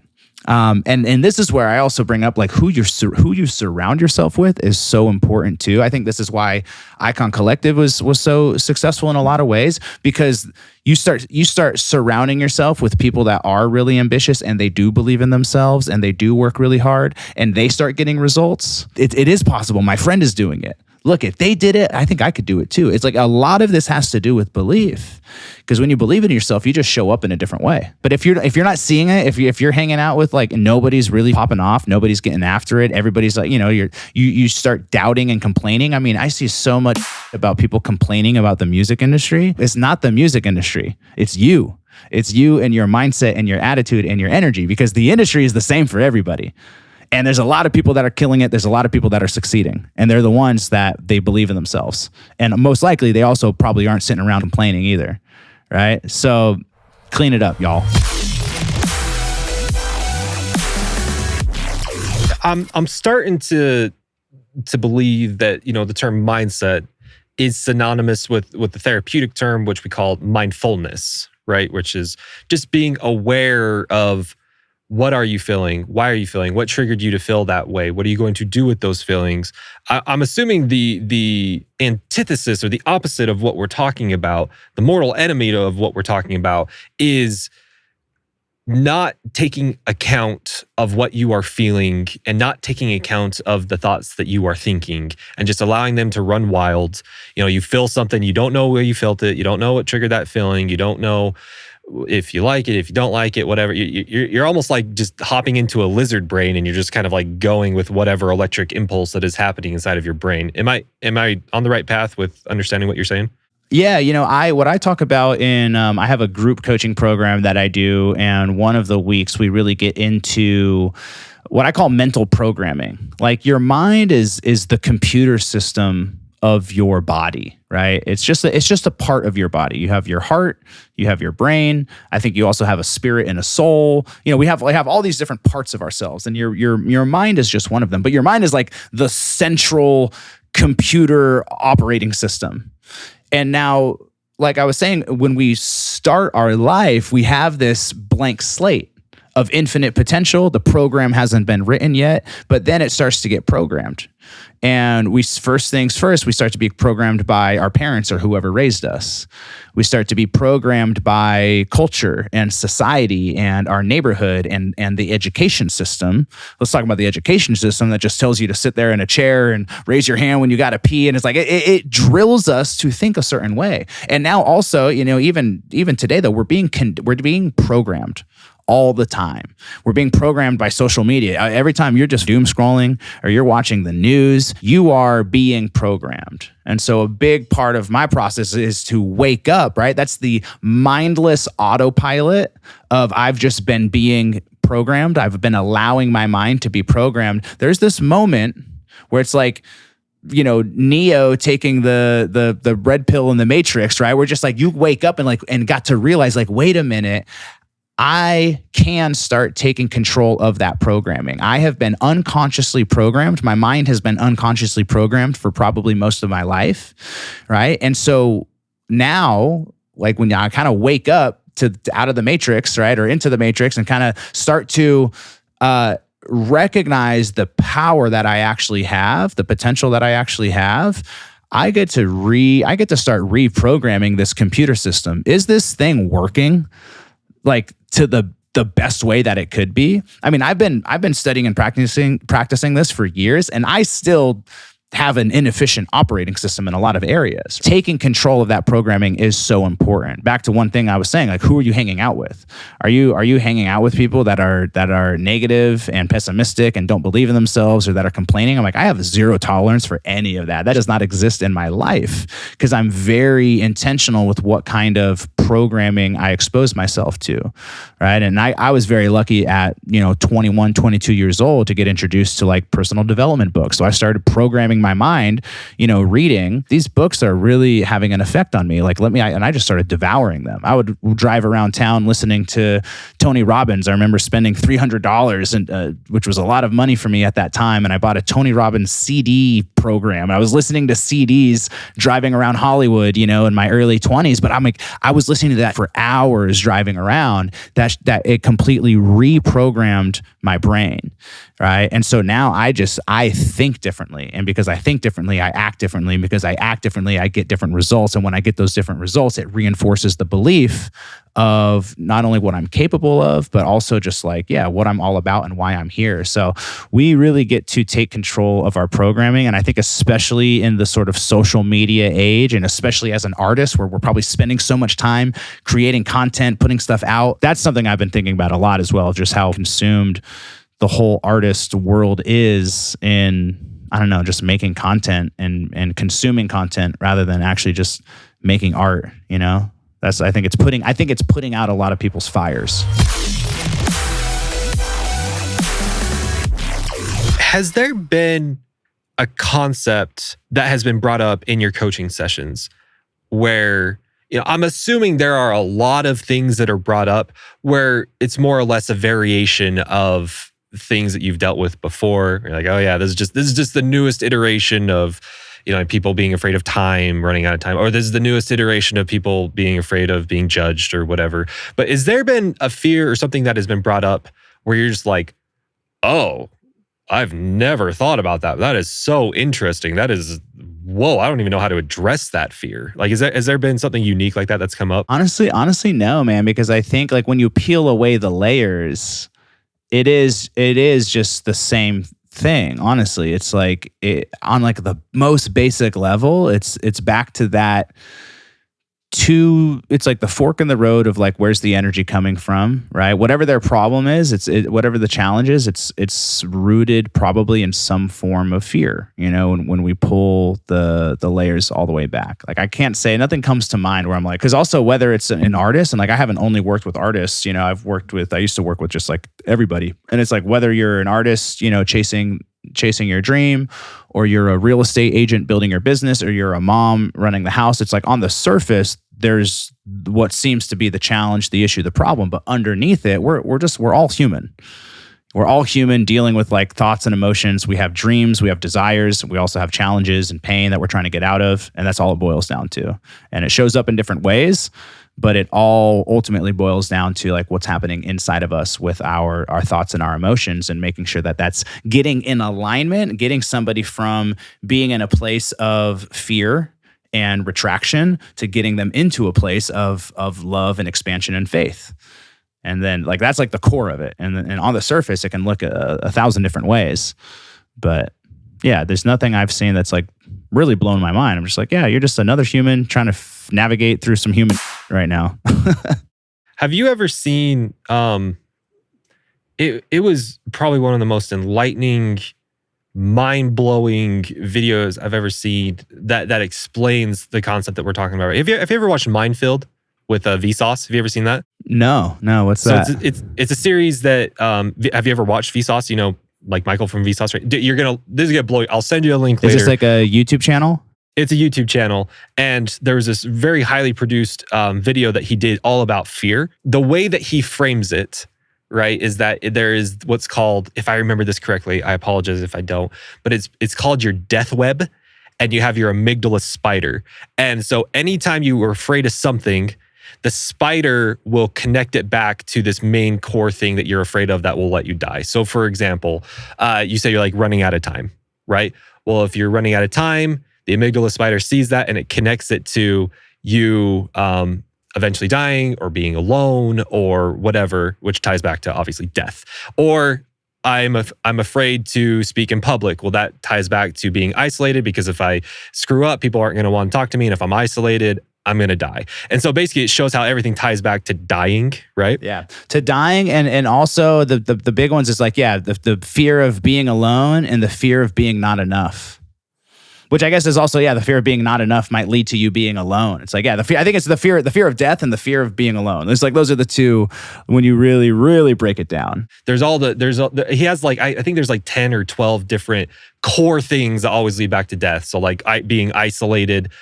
And this is where I also bring up like who you surround yourself with is so important too. I think this is why Icon Collective was so successful in a lot of ways, because you start surrounding yourself with people that are really ambitious and they do believe in themselves and they do work really hard and they start getting results. It is possible. My friend is doing it. Look, if they did it, I think I could do it too. It's like a lot of this has to do with belief, because when you believe in yourself, you just show up in a different way. But if you're not seeing it, if you're hanging out with like nobody's really popping off, nobody's getting after it, everybody's like, you start doubting and complaining. I mean, I see so much about people complaining about the music industry. It's not the music industry. It's you. It's you and your mindset and your attitude and your energy, because the industry is the same for everybody. And there's a lot of people that are killing it. There's a lot of people that are succeeding. And they're the ones that they believe in themselves. And most likely, they also probably aren't sitting around complaining either, right? So clean it up, y'all. I'm starting to believe that, the term mindset is synonymous with the therapeutic term, which we call mindfulness, right? Which is just being aware of what are you feeling? Why are you feeling? What triggered you to feel that way? What are you going to do with those feelings? I'm assuming the antithesis or the opposite of what we're talking about, the mortal enemy of what we're talking about, is not taking account of what you are feeling and not taking account of the thoughts that you are thinking and just allowing them to run wild. You feel something, you don't know where you felt it, you don't know what triggered that feeling, you don't know if you like it, if you don't like it, whatever. You're almost like just hopping into a lizard brain and you're just kind of like going with whatever electric impulse that is happening inside of your brain. Am I on the right path with understanding what you're saying? Yeah, what I talk about in, I have a group coaching program that I do, and one of the weeks we really get into what I call mental programming. Like your mind is the computer system of your body, right? It's just a part of your body. You have your heart, you have your brain. I think you also have a spirit and a soul. We have all these different parts of ourselves, and your mind is just one of them. But your mind is like the central computer operating system. And now, like I was saying, when we start our life, we have this blank slate of infinite potential. The program hasn't been written yet, but then it starts to get programmed. And first things first, we start to be programmed by our parents or whoever raised us. We start to be programmed by culture and society and our neighborhood and the education system. Let's talk about the education system that just tells you to sit there in a chair and raise your hand when you got to pee. And it's like, it drills us to think a certain way. And now also, even today though, we're being programmed all the time. We're being programmed by social media. Every time you're just doom scrolling or you're watching the news, you are being programmed. And so a big part of my process is to wake up, right? That's the mindless autopilot of I've just been being programmed. I've been allowing my mind to be programmed. There's this moment where it's like, Neo taking the red pill in the Matrix, right? We're just like, you wake up and got to realize like, wait a minute, I can start taking control of that programming. I have been unconsciously programmed. My mind has been unconsciously programmed for probably most of my life, right? And so now, like when I kind of wake up to out of the Matrix, right, or into the Matrix, and kind of start to recognize the power that I actually have, the potential that I actually have, I get to start reprogramming this computer system. Is this thing working? Like to the best way that it could be. I mean, I've been studying and practicing this for years, and I still have an inefficient operating system in a lot of areas. Taking control of that programming is so important. Back to one thing I was saying, like, who are you hanging out with? Are you hanging out with people that are negative and pessimistic and don't believe in themselves, or that are complaining? I'm like, I have zero tolerance for any of that. That does not exist in my life, because I'm very intentional with what kind of programming I expose myself to, right? And I was very lucky at 21, 22 years old to get introduced to like personal development books. So I started programming my mind, reading. These books are really having an effect on me. Like, and I just started devouring them. I would drive around town listening to Tony Robbins. I remember spending $300, and which was a lot of money for me at that time. And I bought a Tony Robbins CD program. I was listening to CDs driving around Hollywood, in my early 20s. But I was listening listening to that for hours driving around, that it completely reprogrammed my brain, right? And so now I think differently. And because I think differently, I act differently. And because I act differently, I get different results. And when I get those different results, it reinforces the belief of not only what I'm capable of, but also just like, what I'm all about and why I'm here. So we really get to take control of our programming. And I think especially in the sort of social media age, and especially as an artist where we're probably spending so much time creating content, putting stuff out, that's something I've been thinking about a lot as well, just how consumed the whole artist world is in, I don't know, just making content and consuming content rather than actually just making art, you know? I think it's putting out a lot of people's fires. Has there been a concept that has been brought up in your coaching sessions where, I'm assuming there are a lot of things that are brought up where it's more or less a variation of things that you've dealt with before. You're like, oh yeah, this is just the newest iteration of, people being afraid of time, running out of time, or this is the newest iteration of people being afraid of being judged or whatever. But has there been a fear or something that has been brought up where you're just like, oh, I've never thought about that. That is so interesting. That is, whoa, I don't even know how to address that fear. Like, has there been something unique like that that's come up? Honestly, no, man, because I think like when you peel away the layers, it is just the same thing. Honestly, it's like on like the most basic level, it's back to that. It's like the fork in the road of like, where's the energy coming from, right? Whatever their problem is, whatever the challenge is, it's rooted probably in some form of fear, when we pull the layers all the way back. Like I can't say, nothing comes to mind where I'm like, because also whether it's an artist, and like I haven't only worked with artists, I used to work with just like everybody. And it's like, whether you're an artist, chasing your dream, or you're a real estate agent building your business, or you're a mom running the house, it's like on the surface, there's what seems to be the challenge, the issue, the problem, but underneath it, we're all human. We're all human dealing with like thoughts and emotions. We have dreams, we have desires, we also have challenges and pain that we're trying to get out of. And that's all it boils down to. And it shows up in different ways, but it all ultimately boils down to like what's happening inside of us with our thoughts and our emotions, and making sure that that's getting in alignment, getting somebody from being in a place of fear and retraction to getting them into a place of love and expansion and faith. And then like that's like the core of it. And on the surface, it can look a 1,000 different ways. But yeah, there's nothing I've seen that's like really blown my mind. I'm just like, yeah, you're just another human trying to navigate through some human right now. Have you ever seen, it was probably one of the most enlightening, mind-blowing videos I've ever seen that explains the concept that we're talking about. Have you ever watched Mindfield with Vsauce? Have you ever seen that? No. What's that? So it's a series that, have you ever watched Vsauce? Like Michael from Vsauce, right? This is gonna blow you. I'll send you a link later. Is this like a YouTube channel? It's a YouTube channel. And there was this very highly produced video that he did all about fear. The way that he frames it, right, is that there is what's called, if I remember this correctly, I apologize if I don't, but it's called your death web, and you have your amygdala spider. And so anytime you were afraid of something, the spider will connect it back to this main core thing that you're afraid of that will let you die. So for example, you say you're like running out of time, right? Well, if you're running out of time, the amygdala spider sees that and it connects it to you eventually dying or being alone or whatever, which ties back to obviously death. Or I'm afraid to speak in public. Well, that ties back to being isolated, because if I screw up, people aren't going to want to talk to me. And if I'm isolated, I'm going to die. And so basically it shows how everything ties back to dying, right? Yeah. To dying. And also the big ones is like, the fear of being alone and the fear of being not enough. Which I guess is also, the fear of being not enough might lead to you being alone. It's like, the fear, I think it's the fear of death and the fear of being alone. It's like, those are the two when you really, really break it down. He has like, I think there's like 10 or 12 different core things that always lead back to death. So like being isolated,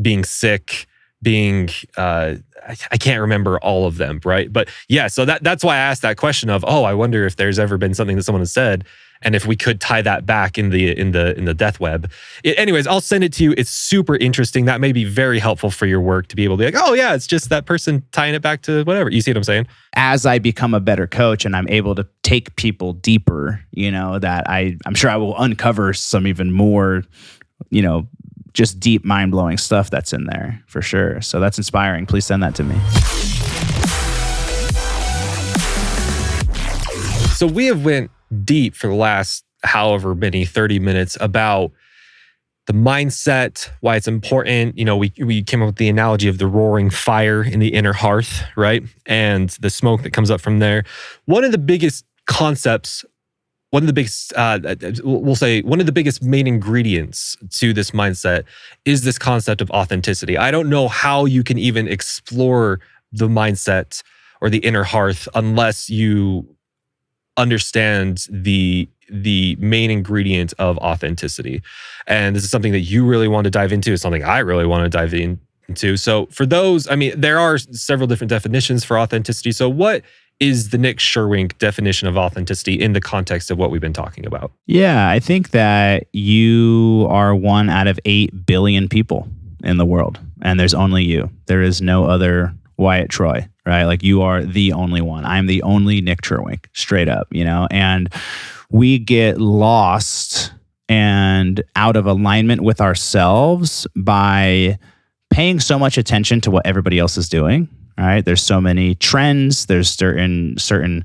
being sick, being I can't remember all of them, right? But yeah, so that's why I asked that question of, I wonder if there's ever been something that someone has said, and if we could tie that back in the death web. Anyways, I'll send it to you. It's super interesting. That may be very helpful for your work to be able to be like, oh yeah, it's just that person tying it back to whatever. You see what I'm saying? As I become a better coach and I'm able to take people deeper, that I'm sure I will uncover some even more, just deep, mind-blowing stuff that's in there for sure. So that's inspiring. Please send that to me. So we have went deep for the last however many 30 minutes about the mindset, why it's important. We came up with the analogy of the roaring fire in the inner hearth, right? And the smoke that comes up from there. One of the biggest concepts, one of the biggest, we'll say, one of the biggest main ingredients to this mindset is this concept of authenticity. I don't know how you can even explore the mindset or the inner hearth unless you understand the main ingredient of authenticity. And this is something that you really want to dive into. It's something I really want to dive into. So for those, there are several different definitions for authenticity. So what is the Nik Cherwink definition of authenticity in the context of what we've been talking about? Yeah, I think that you are 1 out of 8 billion people in the world, and there's only you. There is no other Wyatt Troy, right? Like, you are the only one. I'm the only Nik Cherwink, straight up, and we get lost and out of alignment with ourselves by paying so much attention to what everybody else is doing. Right? There's so many trends. There's certain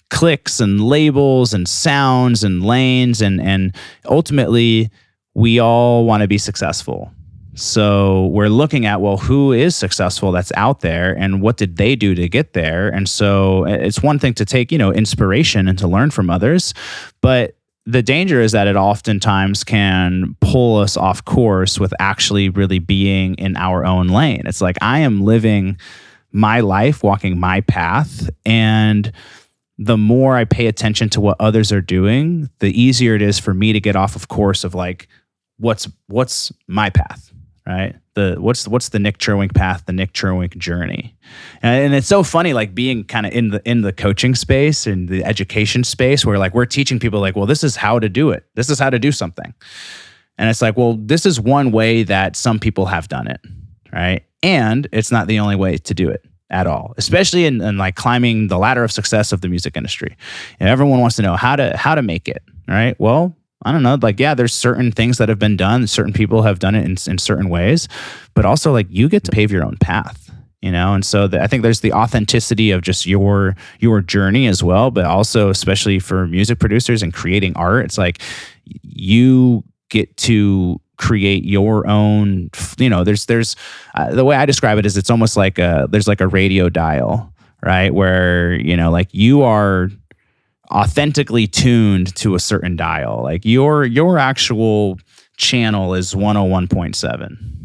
clicks and labels and sounds and lanes, and ultimately we all want to be successful. So we're looking at, well, who is successful that's out there, and what did they do to get there? And so it's one thing to take, inspiration and to learn from others, but the danger is that it oftentimes can pull us off course with actually really being in our own lane. It's like, I am living my life, walking my path, and the more I pay attention to what others are doing, the easier it is for me to get off of course of like, what's my path, right? What's the Nik Cherwink path, the Nik Cherwink journey. And it's so funny, like, being kind of in the coaching space and the education space, where like we're teaching people like, well, this is how to do it. This is how to do something. And it's like, well, this is one way that some people have done it, right? And it's not the only way to do it at all, especially in like climbing the ladder of success of the music industry. And everyone wants to know how to make it, right? Well, I don't know, like, yeah, there's certain things that have been done. Certain people have done it in certain ways, but also like you get to pave your own path, And so I think there's the authenticity of just your journey as well, but also especially for music producers and creating art, it's like you get to create your own, there's the way I describe it is it's almost like there's like a radio dial, right? Where, like you are authentically tuned to a certain dial. Like your actual channel is 101.7.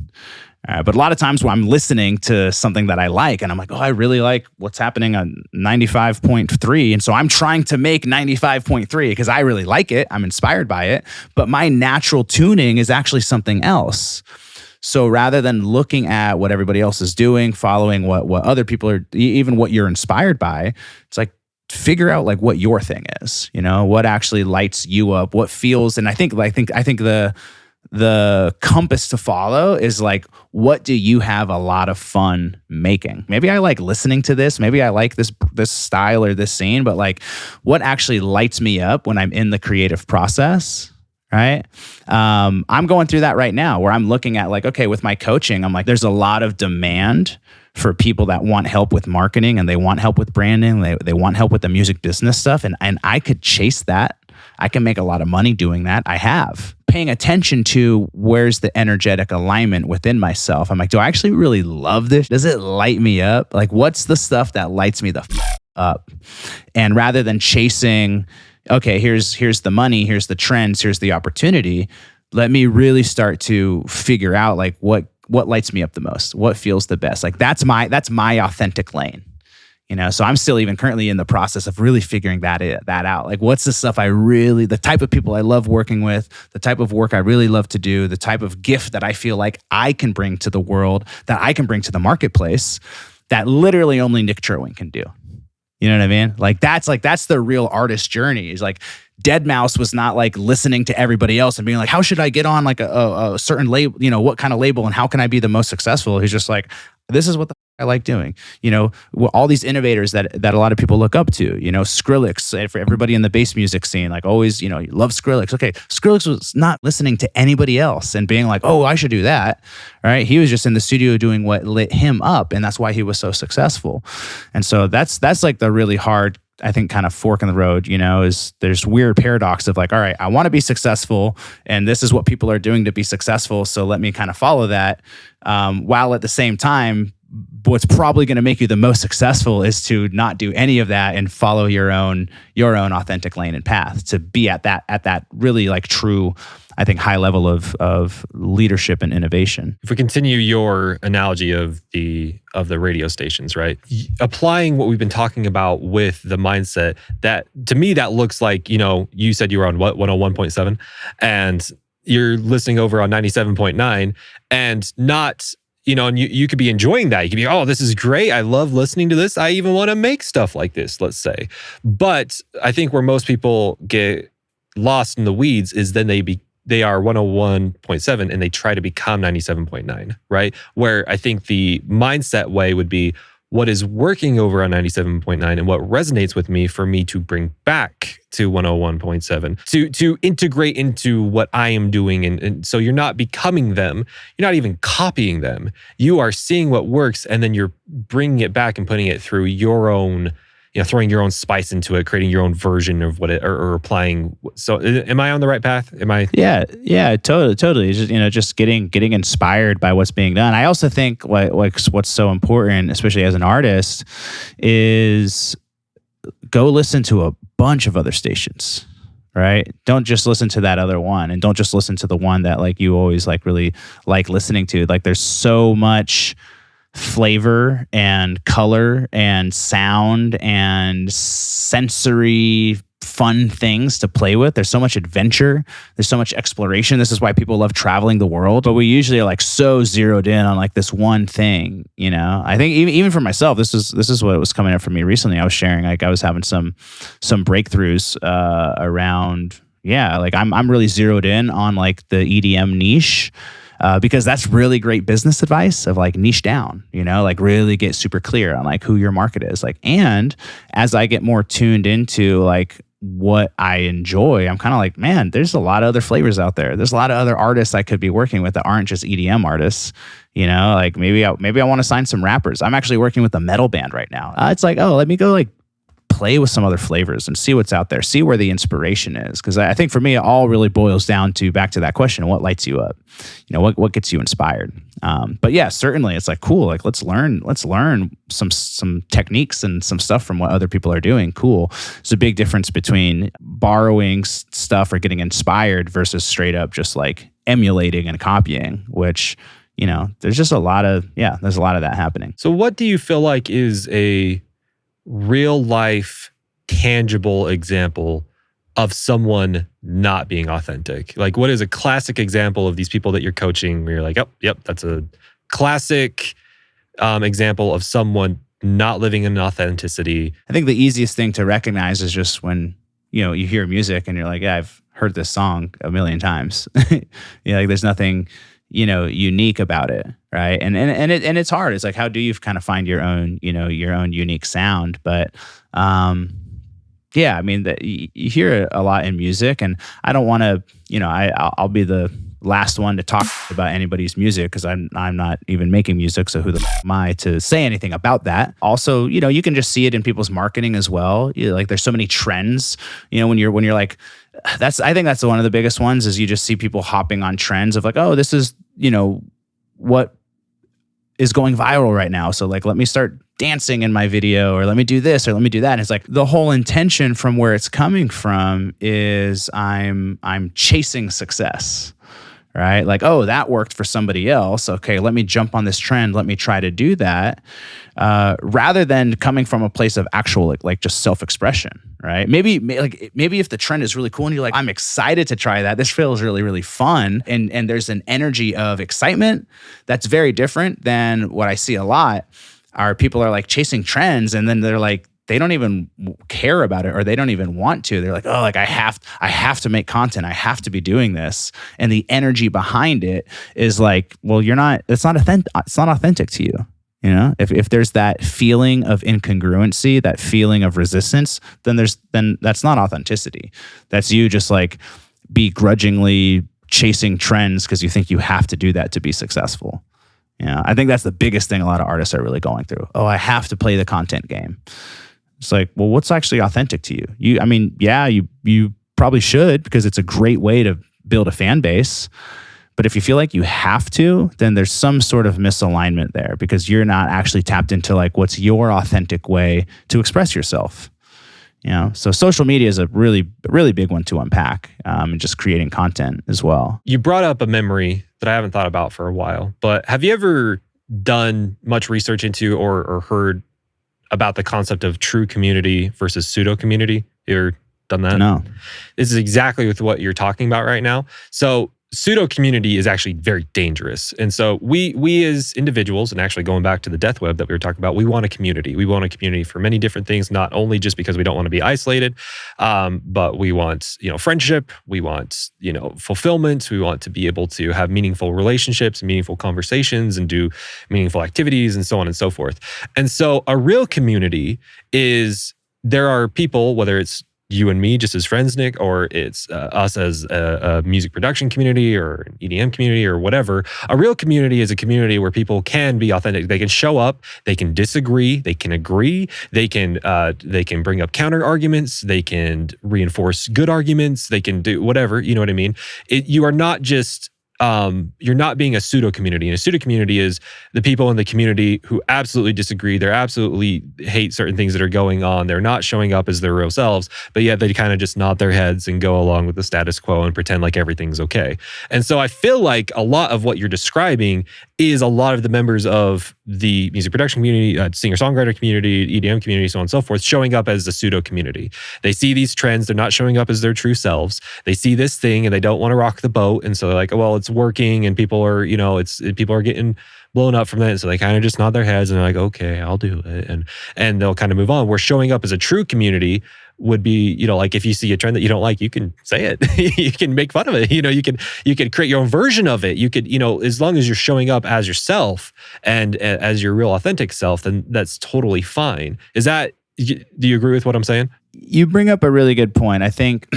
But a lot of times when I'm listening to something that I like, and I'm like, I really like what's happening on 95.3. And so I'm trying to make 95.3 because I really like it. I'm inspired by it. But my natural tuning is actually something else. So rather than looking at what everybody else is doing, following what other people are, even what you're inspired by, it's like, figure out like what your thing is, what actually lights you up, what feels. And I think the compass to follow is like, what do you have a lot of fun making? Maybe I like listening to this. Maybe I like this style or this scene, but like, what actually lights me up when I'm in the creative process, right? I'm going through that right now where I'm looking at like, okay, with my coaching, I'm like, there's a lot of demand for people that want help with marketing, and they want help with branding. They want help with the music business stuff. And I could chase that. I can make a lot of money doing that. I have. Paying attention to where's the energetic alignment within myself. I'm like, do I actually really love this? Does it light me up? Like, what's the stuff that lights me the up? And rather than chasing, okay, here's the money, here's the trends, here's the opportunity, let me really start to figure out like what lights me up the most, what feels the best. Like that's my authentic lane. So I'm still even currently in the process of really figuring that out. Like, what's the stuff the type of people I love working with, the type of work I really love to do, the type of gift that I feel like I can bring to the world, that I can bring to the marketplace, that literally only Nik Cherwink can do. You know what I mean? Like, that's the real artist journey. Is like, Deadmau5 was not like listening to everybody else and being like, how should I get on like a certain label, what kind of label, and how can I be the most successful? He's just like, this is what I like doing. All these innovators that a lot of people look up to, Skrillex, for everybody in the bass music scene, like always, you love Skrillex. Okay, Skrillex was not listening to anybody else and being like, oh, I should do that, right? He was just in the studio doing what lit him up, and that's why he was so successful. And so that's like the really hard, I think, kind of fork in the road, is there's weird paradox of like, all right, I want to be successful, and this is what people are doing to be successful, so let me kind of follow that, while at the same time, what's probably going to make you the most successful is to not do any of that and follow your own authentic lane and path, to be at that really like true, I think, high level of leadership and innovation. If we continue your analogy of the radio stations, right? Applying what we've been talking about with the mindset, that to me, that looks like, you said you were on what, 101.7, and you're listening over on 97.9, and not, and you could be enjoying that. You could be, oh, this is great. I love listening to this. I even want to make stuff like this, let's say. But I think where most people get lost in the weeds is then they are 101.7 and they try to become 97.9, right? Where I think the mindset way would be, what is working over on 97.9 and what resonates with me for me to bring back to 101.7, to integrate into what I am doing. And so you're not becoming them. You're not even copying them. You are seeing what works, and then you're bringing it back and putting it through your own, throwing your own spice into it, creating your own version of what it, or applying. So am I on the right path? Am I? Yeah, totally. Just getting inspired by what's being done. I also think what's so important, especially as an artist, is go listen to a bunch of other stations, right? Don't just listen to that other one, and don't just listen to the one that like you always like really like listening to. Like, there's so much flavor and color and sound and sensory fun things to play with. There's so much adventure. There's so much exploration. This is why people love traveling the world. But we usually are like so zeroed in on like this one thing. I think even for myself, this is what was coming up for me recently. I was sharing, like, I was having some breakthroughs around. Yeah, like I'm really zeroed in on like the EDM niche. Because that's really great business advice of like niche down, like really get super clear on like who your market is. Like, and as I get more tuned into like what I enjoy, I'm kind of like, man, there's a lot of other flavors out there. There's a lot of other artists I could be working with that aren't just EDM artists. Like maybe I want to sign some rappers. I'm actually working with a metal band right now. It's like, oh, let me go like play with some other flavors and see what's out there, see where the inspiration is. Because I think for me, it all really boils down to back to that question: what lights you up? What gets you inspired? But yeah, certainly, it's like cool. Like let's learn some techniques and some stuff from what other people are doing. Cool. There's a big difference between borrowing stuff or getting inspired versus straight up just like emulating and copying, which there's just a lot of that happening. So what do you feel like is a real life tangible example of someone not being authentic? Like, what is a classic example of these people that you're coaching where you're like, yep, that's a classic example of someone not living in authenticity? I think the easiest thing to recognize is just when you hear music and you're like, yeah, I've heard this song a million times. Like there's nothing unique about it, right? And it's hard. It's like, how do you kind of find your own unique sound? But yeah, I mean, you hear it a lot in music, and I don't want to, I'll be the last one to talk about anybody's music because I'm not even making music. So who the f am I to say anything about that? Also, you can just see it in people's marketing as well. Like there's so many trends, when you're like, I think that's one of the biggest ones is you just see people hopping on trends of like, oh, this is, what is going viral right now. So like, let me start dancing in my video, or let me do this, or let me do that. And it's like the whole intention from where it's coming from is I'm chasing success, right? Like, oh, that worked for somebody else. Okay, let me jump on this trend. Let me try to do that. Rather than coming from a place of actual like just self-expression, right? Maybe if the trend is really cool and you're like, I'm excited to try that. This feels really, really fun. And there's an energy of excitement that's very different than what I see a lot are people are like chasing trends and then they're like, they don't even care about it or they don't even want to. They're like, oh, like I have to make content. I have to be doing this. And the energy behind it is like, well, it's not authentic to you. You know, if there's that feeling of incongruency, that feeling of resistance, then that's not authenticity. That's you just like begrudgingly chasing trends because you think you have to do that to be successcible. Yeah, I think that's the biggest thing a lot of artists are really going through. Oh, I have to play the content game. It's like, well, what's actually authentic to you? You probably should because it's a great way to build a fan base. But if you feel like you have to, then there's some sort of misalignment there because you're not actually tapped into like what's your authentic way to express yourself. You know, so social media is a really, really big one to unpack, and just creating content as well. You brought up a memory that I haven't thought about for a while, but have you ever done much research into or heard about the concept of true community versus pseudo community? You ever done that? No. This is exactly with what you're talking about right now. So pseudo community is actually very dangerous. And so we as individuals, and actually going back to the death web that we were talking about, we want a community. We want a community for many different things, not only just because we don't want to be isolated, but we want, friendship, we want, fulfillment, we want to be able to have meaningful relationships, meaningful conversations, and do meaningful activities, and so on and so forth. And so a real community is, there are people, whether it's you and me just as friends, Nick, or it's us as a music production community or an EDM community or whatever. A real community is a community where people can be authentic. They can show up, they can disagree, they can agree, they can bring up counter arguments, they can reinforce good arguments, they can do whatever, you know what I mean? You are not just you're not being a pseudo community. And a pseudo community is the people in the community who absolutely disagree. They're absolutely hate certain things that are going on. They're not showing up as their real selves, but yet they kind of just nod their heads and go along with the status quo and pretend like everything's okay. And so I feel like a lot of what you're describing is a lot of the members of the music production community, singer-songwriter community, EDM community, so on and so forth, showing up as the pseudo community. They see these trends, they're not showing up as their true selves. They see this thing and they don't want to rock the boat. And so they're like, oh, well, it's working and people are, people are getting blown up from that. So they kind of just nod their heads and they're like, okay, I'll do it. And they'll kind of move on. Where showing up as a true community would be, like if you see a trend that you don't like, you can say it. You can make fun of it. You can create your own version of it. You could, as long as you're showing up as yourself and as your real authentic self, then that's totally fine. Do you agree with what I'm saying? You bring up a really good point. I think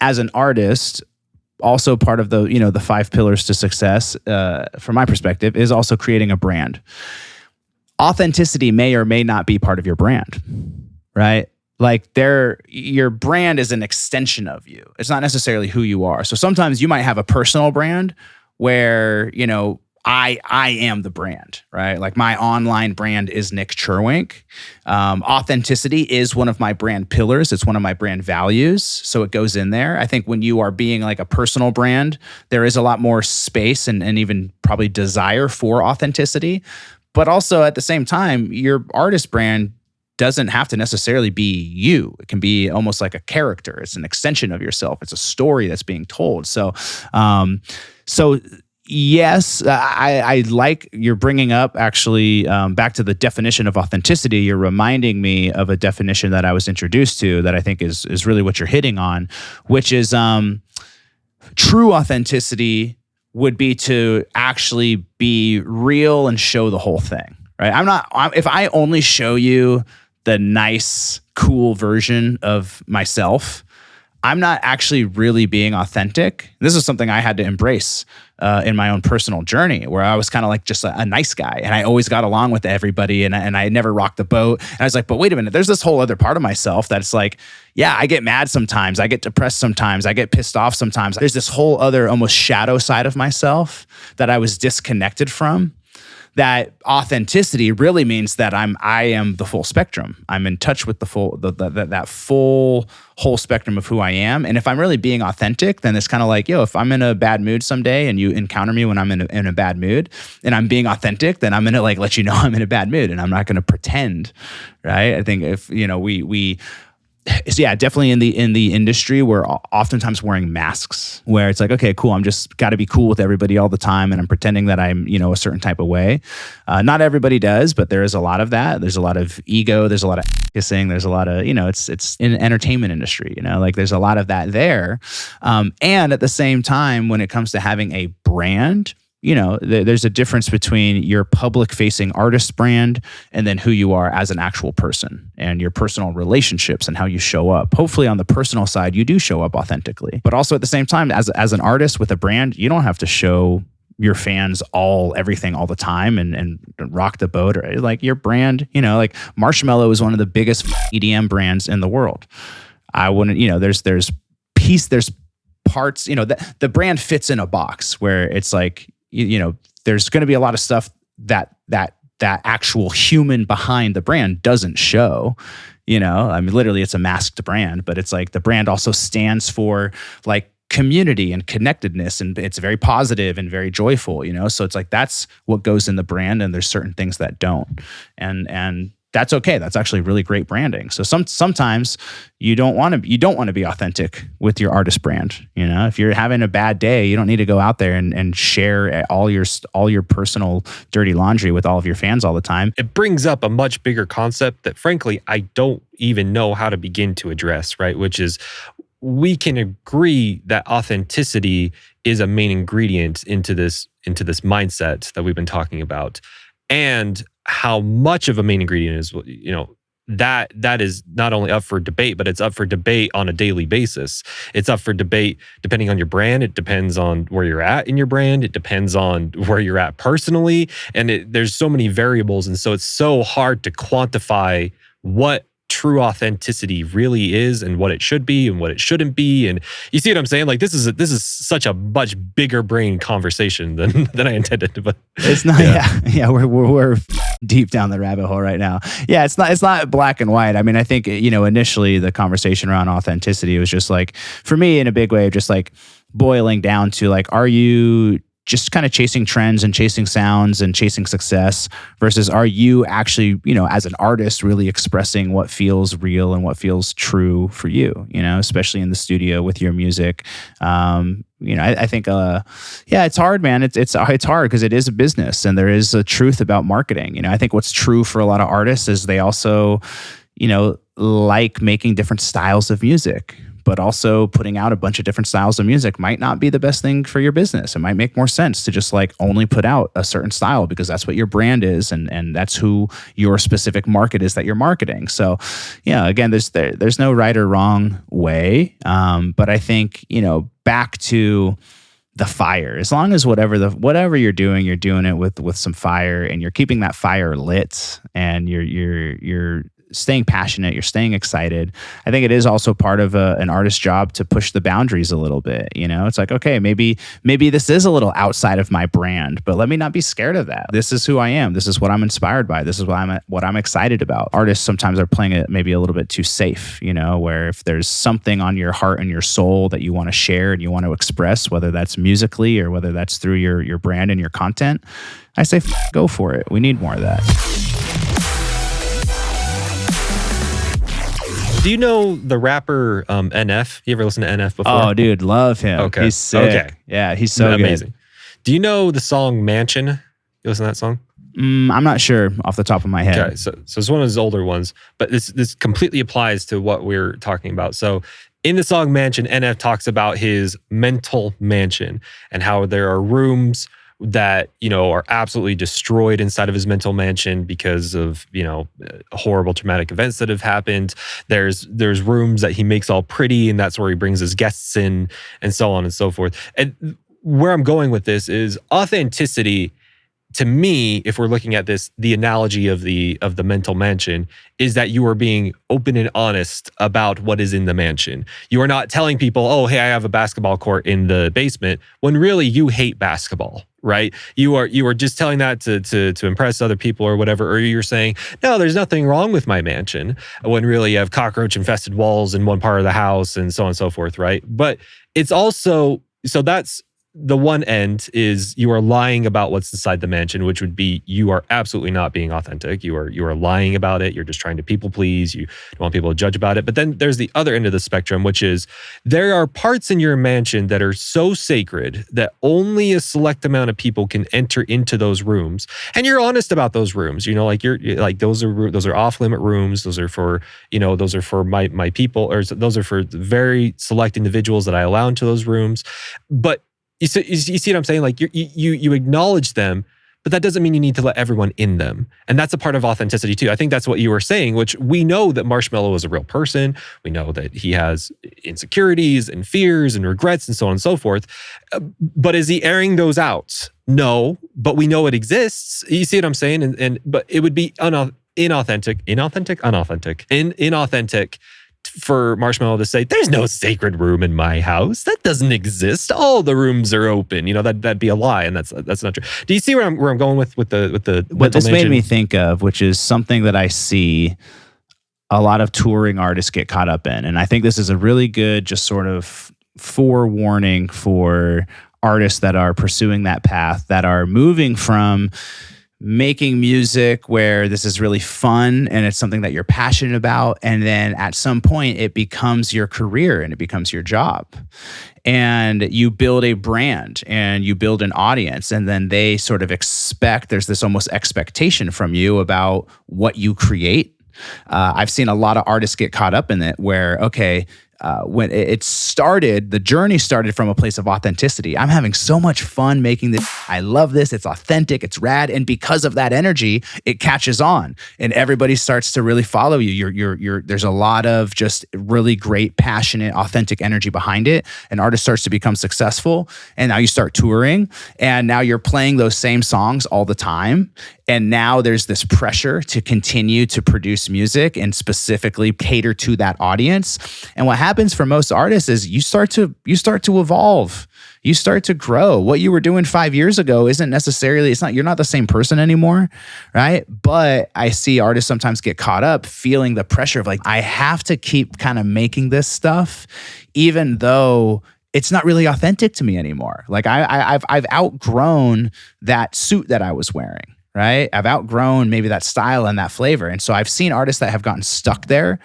as an artist, also part of the 5 pillars to success, from my perspective, is also creating a brand. Authenticity may or may not be part of your brand, right? Like your brand is an extension of you. It's not necessarily who you are. So sometimes you might have a personal brand where, I am the brand, right? Like my online brand is Nik Cherwink. Authenticity is one of my brand pillars. It's one of my brand values. So it goes in there. I think when you are being like a personal brand, there is a lot more space and even probably desire for authenticity. But also at the same time, your artist brand doesn't have to necessarily be you. It can be almost like a character. It's an extension of yourself. It's a story that's being told. So yes, I like you're bringing up actually back to the definition of authenticity. You're reminding me of a definition that I was introduced to that I think is really what you're hitting on, which is true authenticity would be to actually be real and show the whole thing, right? If I only show you the nice, cool version of myself, I'm not actually really being authentic. This is something I had to embrace in my own personal journey, where I was kind of like just a nice guy, and I always got along with everybody, and I never rocked the boat. And I was like, but wait a minute, there's this whole other part of myself that's like, yeah, I get mad sometimes, I get depressed sometimes, I get pissed off sometimes. There's this whole other almost shadow side of myself that I was disconnected from, that authenticity really means that I am the full spectrum. I'm in touch with the full that full whole spectrum of who I am. And if I'm really being authentic, then it's kind of like, if I'm in a bad mood someday and you encounter me when I'm in a bad mood and I'm being authentic, then I'm gonna like let you know I'm in a bad mood and I'm not gonna pretend, right? I think if definitely in the industry, we're oftentimes wearing masks where it's like, okay, cool, I'm just got to be cool with everybody all the time, and I'm pretending that I'm, a certain type of way. Not everybody does, but there is a lot of that. There's a lot of ego. There's a lot of kissing. There's a lot of, it's in the entertainment industry. Like there's a lot of that there. And at the same time, when it comes to having a brand, there's a difference between your public-facing artist brand and then who you are as an actual person and your personal relationships and how you show up. Hopefully on the personal side, you do show up authentically. But also at the same time, as an artist with a brand, you don't have to show your fans everything all the time and rock the boat. Or like your brand, like Marshmello is one of the biggest EDM brands in the world. I wouldn't, there's parts, the brand fits in a box where it's like, there's going to be a lot of stuff that actual human behind the brand doesn't show. I mean, literally, it's a masked brand, but it's like the brand also stands for like community and connectedness, and it's very positive and very joyful. So it's like that's what goes in the brand, and there's certain things that don't, and that's okay. That's actually really great branding. So sometimes you don't want to be authentic with your artist brand. If you're having a bad day, you don't need to go out there and share all your personal dirty laundry with all of your fans all the time. It brings up a much bigger concept that frankly I don't even know how to begin to address, right? Which is, we can agree that authenticity is a main ingredient into this mindset that we've been talking about. And how much of a main ingredient is, that is not only up for debate, but it's up for debate on a daily basis. It's up for debate depending on your brand. It depends on where you're at in your brand. It depends on where you're at personally. And there's so many variables. And so it's so hard to quantify what true authenticity really is and what it should be and what it shouldn't be. And you see what I'm saying? Like this is such a much bigger brain conversation than I intended. But it's not. Yeah. We're deep down the rabbit hole right now. Yeah, it's not black and white. I mean, I think initially the conversation around authenticity was just like, for me in a big way, just like boiling down to like, are you just kind of chasing trends and chasing sounds and chasing success versus are you actually, as an artist really expressing what feels real and what feels true for you, especially in the studio with your music. I think, it's hard, man. It's hard because it is a business and there is a truth about marketing. I think what's true for a lot of artists is they also, like making different styles of music, but also putting out a bunch of different styles of music might not be the best thing for your business. It might make more sense to just like only put out a certain style because that's what your brand is and that's who your specific market is that you're marketing. So, again, there's no right or wrong way. But I think, back to the fire, as long as whatever you're doing it with some fire and you're keeping that fire lit and you're staying passionate, you're staying excited. I think it is also part of an artist's job to push the boundaries a little bit. It's like, okay, maybe this is a little outside of my brand, but let me not be scared of that. This is who I am. This is what I'm inspired by. This is what I'm excited about. Artists sometimes are playing it maybe a little bit too safe, where if there's something on your heart and your soul that you want to share and you want to express, whether that's musically or whether that's through your brand and your content, I say go for it. We need more of that. Do you know the rapper NF? You ever listen to NF before? Oh, dude, love him. Okay. He's sick. Okay. Yeah, he's so amazing. Good. Do you know the song Mansion? You listen to that song? I'm not sure off the top of my head. Okay, so it's one of his older ones, but this completely applies to what we're talking about. So in the song Mansion, NF talks about his mental mansion and how there are rooms that, are absolutely destroyed inside of his mental mansion because of, horrible traumatic events that have happened. There's rooms that he makes all pretty and that's where he brings his guests in and so on and so forth. And where I'm going with this is authenticity to me, if we're looking at this, the analogy of the mental mansion is that you are being open and honest about what is in the mansion. You are not telling people, oh, hey, I have a basketball court in the basement, when really you hate basketball, right? You are just telling that to impress other people or whatever, or you're saying, no, there's nothing wrong with my mansion, when really you have cockroach infested walls in one part of the house and so on and so forth, right? But it's also, so that's the one end, is you are lying about what's inside the mansion, which would be you are absolutely not being authentic. You are lying about it. You're just trying to people please. You don't want people to judge about it. But then there's the other end of the spectrum, which is there are parts in your mansion that are so sacred that only a select amount of people can enter into those rooms. And you're honest about those rooms. You know, like you're like those are off limit rooms. Those are for, you know, those are for my people, or those are for very select individuals that I allow into those rooms. But you see what I'm saying? Like you acknowledge them, but that doesn't mean you need to let everyone in them. And that's a part of authenticity too. I think that's what you were saying, which we know that Marshmello is a real person. We know that he has insecurities and fears and regrets and so on and so forth. But is he airing those out? No, but we know it exists. You see what I'm saying? But it would be inauthentic for Marshmello to say, there's no sacred room in my house. That doesn't exist. All the rooms are open. You know, that'd be a lie, and that's not true. Do you see where I'm going with the what this mansion? made me think of, which is something that I see a lot of touring artists get caught up in. And I think this is a really good just sort of forewarning for artists that are pursuing that path, that are moving from making music where this is really fun and it's something that you're passionate about, and then at some point it becomes your career and it becomes your job, and you build a brand and you build an audience, and then they sort of expect, there's this almost expectation from you about what you create. I've seen a lot of artists get caught up in it where, okay, when it started, the journey started from a place of authenticity. I'm having so much fun making this. I love this. It's authentic. It's rad. And because of that energy, it catches on and everybody starts to really follow you. There's a lot of just really great, passionate, authentic energy behind it. An artist starts to become successful, and now you start touring, and now you're playing those same songs all the time. And now there's this pressure to continue to produce music and specifically cater to that audience. And what happens for most artists is you start to evolve. You start to grow. What you were doing 5 years ago isn't necessarily, you're not the same person anymore, right? But I see artists sometimes get caught up feeling the pressure of like, I have to keep kind of making this stuff, even though it's not really authentic to me anymore. Like I've outgrown that suit that I was wearing. Right? I've outgrown maybe that style and that flavor. And so I've seen artists that have gotten stuck there,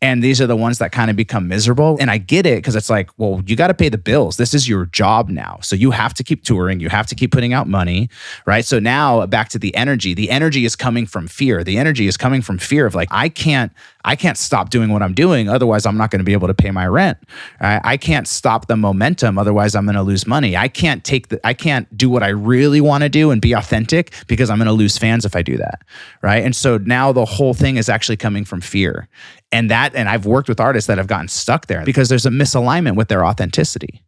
and these are the ones that kind of become miserable. And I get it, because it's like, well, you got to pay the bills. This is your job now. So you have to keep touring. You have to keep putting out money, right? So now back to the energy. The energy is coming from fear. The energy is coming from fear of like, I can't stop doing what I'm doing. Otherwise, I'm not going to be able to pay my rent. Right? I can't stop the momentum. Otherwise, I'm going to lose money. I can't do what I really want to do and be authentic, because I'm going to lose fans if I do that. Right? And so now the whole thing is actually coming from fear. And I've worked with artists that have gotten stuck there because there's a misalignment with their authenticity.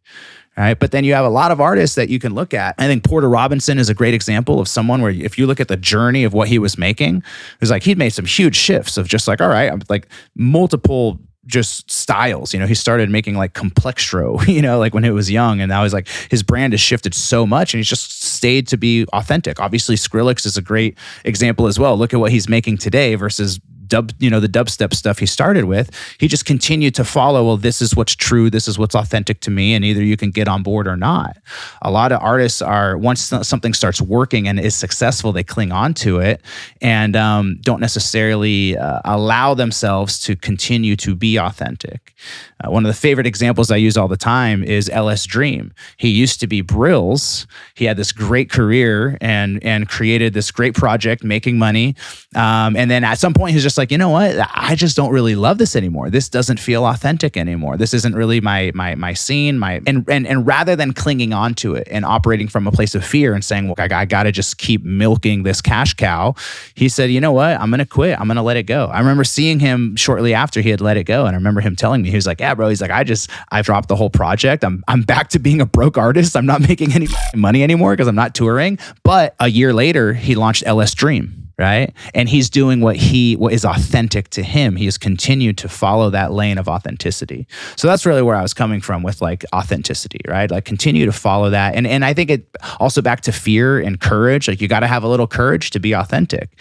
Right? But then you have a lot of artists that you can look at. I think Porter Robinson is a great example of someone where if you look at the journey of what he was making, it was like he'd made some huge shifts of just like, all right, I'm like multiple just styles. You know, he started making like complextro, you know, like when he was young, and now he's like, his brand has shifted so much and he's just stayed to be authentic. Obviously, Skrillex is a great example as well. Look at what he's making today versus the dubstep stuff he started with. He just continued to follow, well, this is what's true, this is what's authentic to me, and either you can get on board or not. A lot of artists are, once something starts working and is successful, they cling on to it and don't necessarily allow themselves to continue to be authentic. One of the favorite examples I use all the time is LS Dream. He used to be Brills. He had this great career and created this great project, making money. And then at some point, he's just like, you know what? I just don't really love this anymore. This doesn't feel authentic anymore. This isn't really my scene, and rather than clinging on to it and operating from a place of fear and saying, look, I got to just keep milking this cash cow, he said, you know what? I'm going to quit. I'm going to let it go. I remember seeing him shortly after he had let it go. And I remember him telling me, he was like, yeah, bro, he's like, I dropped the whole project. I'm back to being a broke artist. I'm not making any money anymore because I'm not touring. But a year later, he launched LS Dream. Right. And he's doing what is authentic to him. He has continued to follow that lane of authenticity. So that's really where I was coming from with like authenticity, right? Like continue to follow that. And I think it also back to fear and courage. Like you got to have a little courage to be authentic,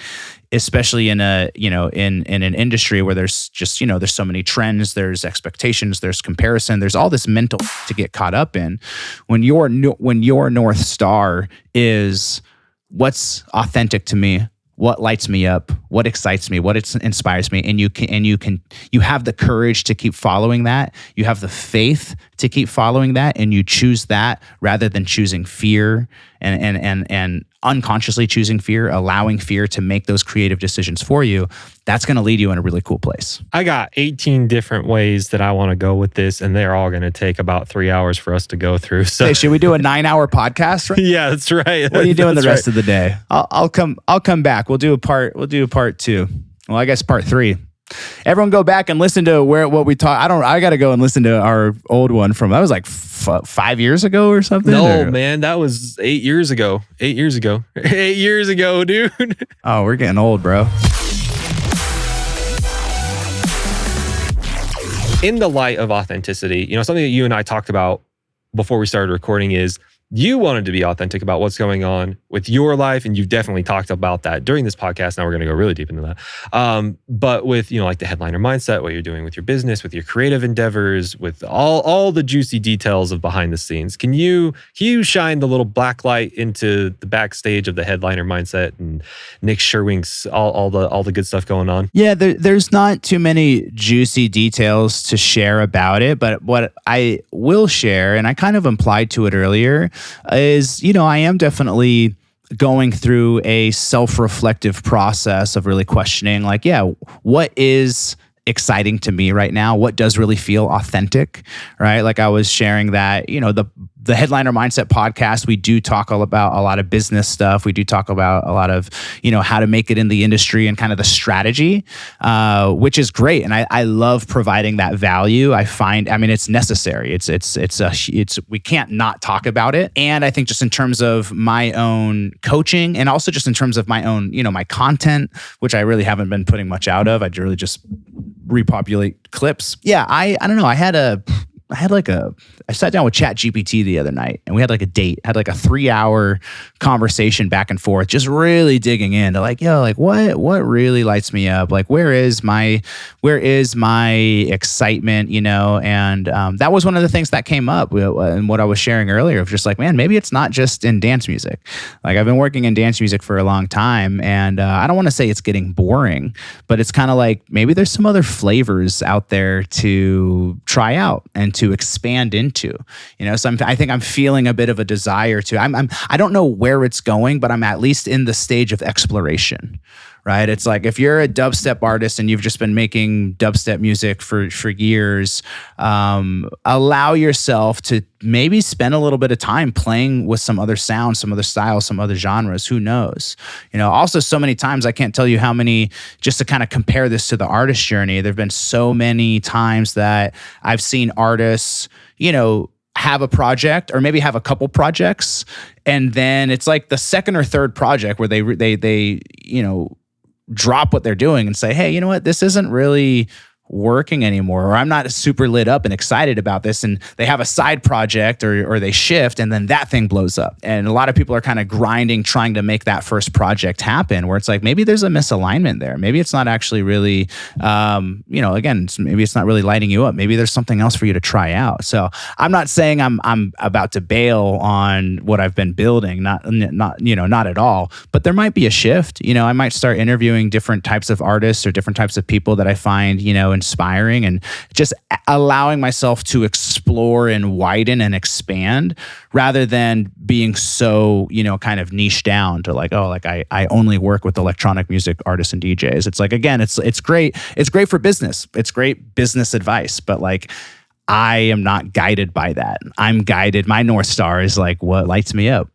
especially in in an industry where there's just, there's so many trends, there's expectations, there's comparison, there's all this mental to get caught up in. When your North Star is what's authentic to me, what lights me up, what excites me, what inspires me, and you have the courage to keep following that. You have the faith to keep following that, and you choose that rather than choosing fear and unconsciously choosing fear, allowing fear to make those creative decisions for you. That's going to lead you in a really cool place. I got 18 different ways that I want to go with this, and they're all going to take about 3 hours for us to go through. So, hey, should we do a 9-hour podcast? Right? Yeah, that's right. What are you doing the rest of the day? I'll come back. We'll do a part 2. Well, I guess part 3. Everyone go back and listen to what we talked. I got to go and listen to our old one from, that was like 5 years ago or something. No, man, that was 8 years ago. 8 years ago. 8 years ago, dude. Oh, we're getting old, bro. In the light of authenticity, something that you and I talked about before we started recording is you wanted to be authentic about what's going on with your life, and you've definitely talked about that during this podcast. Now we're going to go really deep into that. But with, like the headliner mindset, what you're doing with your business, with your creative endeavors, with all the juicy details of behind the scenes, can you shine the little black light into the backstage of the headliner mindset and Nik Cherwink's all the good stuff going on? Yeah, there's not too many juicy details to share about it, but what I will share, and I kind of implied to it earlier, is, I am definitely going through a self-reflective process of really questioning, like, what is exciting to me right now? What does really feel authentic, right? Like I was sharing that, the Headliner Mindset podcast, we do talk all about a lot of business stuff. We do talk about a lot of, how to make it in the industry and kind of the strategy, which is great. And I love providing that value. It's necessary. We can't not talk about it. And I think just in terms of my own coaching and also just in terms of my own, my content, which I really haven't been putting much out of, I really just repopulate clips. Yeah, I don't know. I sat down with ChatGPT the other night, and we had like a date, had like a 3-hour conversation back and forth, just really digging into like, what really lights me up? Like, where is my excitement, and that was one of the things that came up and what I was sharing earlier of just like, man, maybe it's not just in dance music. Like I've been working in dance music for a long time, and I don't want to say it's getting boring, but it's kind of like, maybe there's some other flavors out there to try out and to expand into, so I think I'm feeling a bit of a desire to, I don't know where it's going, but I'm at least in the stage of exploration, right? It's like, if you're a dubstep artist and you've just been making dubstep music for years, allow yourself to maybe spend a little bit of time playing with some other sounds, some other styles, some other genres. Who knows? Also so many times, I can't tell you how many, just to kind of compare this to the artist journey, there've been so many times that I've seen artists, have a project or maybe have a couple projects, and then it's like the second or third project where they drop what they're doing and say, hey, you know what, this isn't really working anymore, or I'm not super lit up and excited about this, and they have a side project or they shift, and then that thing blows up. And a lot of people are kind of grinding, trying to make that first project happen, where it's like, maybe there's a misalignment there. Maybe it's not actually really, maybe it's not really lighting you up. Maybe there's something else for you to try out. So I'm not saying I'm about to bail on what I've been building, not at all, but there might be a shift. I might start interviewing different types of artists or different types of people that I find, inspiring, and just allowing myself to explore and widen and expand rather than being so, kind of niche down to like, I only work with electronic music artists and DJs. It's like, again, it's great. It's great for business. It's great business advice, but like, I am not guided by that. I'm guided. My North Star is like what lights me up.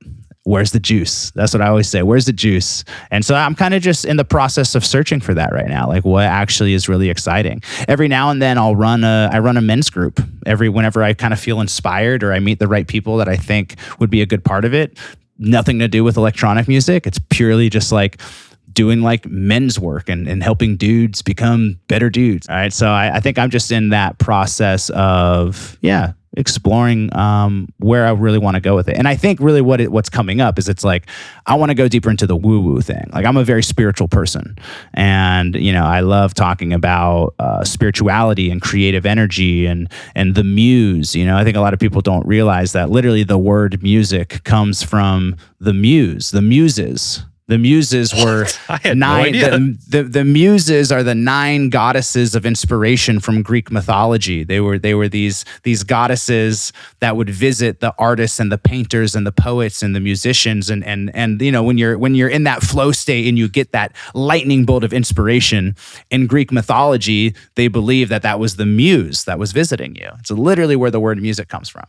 Where's the juice? That's what I always say. Where's the juice? And so I'm kind of just in the process of searching for that right now. Like what actually is really exciting. Every now and then I run a men's group whenever I kind of feel inspired or I meet the right people that I think would be a good part of it. Nothing to do with electronic music. It's purely just like doing like men's work and helping dudes become better dudes. All right. So I think I'm just in that process of, exploring where I really want to go with it. And I think really what's coming up is it's like, I want to go deeper into the woo-woo thing. Like I'm a very spiritual person and, I love talking about spirituality and creative energy and the muse. I think a lot of people don't realize that literally the word music comes from the muse, the muses. The muses were nine. The muses are the 9 goddesses of inspiration from Greek mythology. They were these goddesses that would visit the artists and the painters and the poets and the musicians and when you're in that flow state and you get that lightning bolt of inspiration in Greek mythology, they believe that was the muse that was visiting you. It's literally where the word music comes from.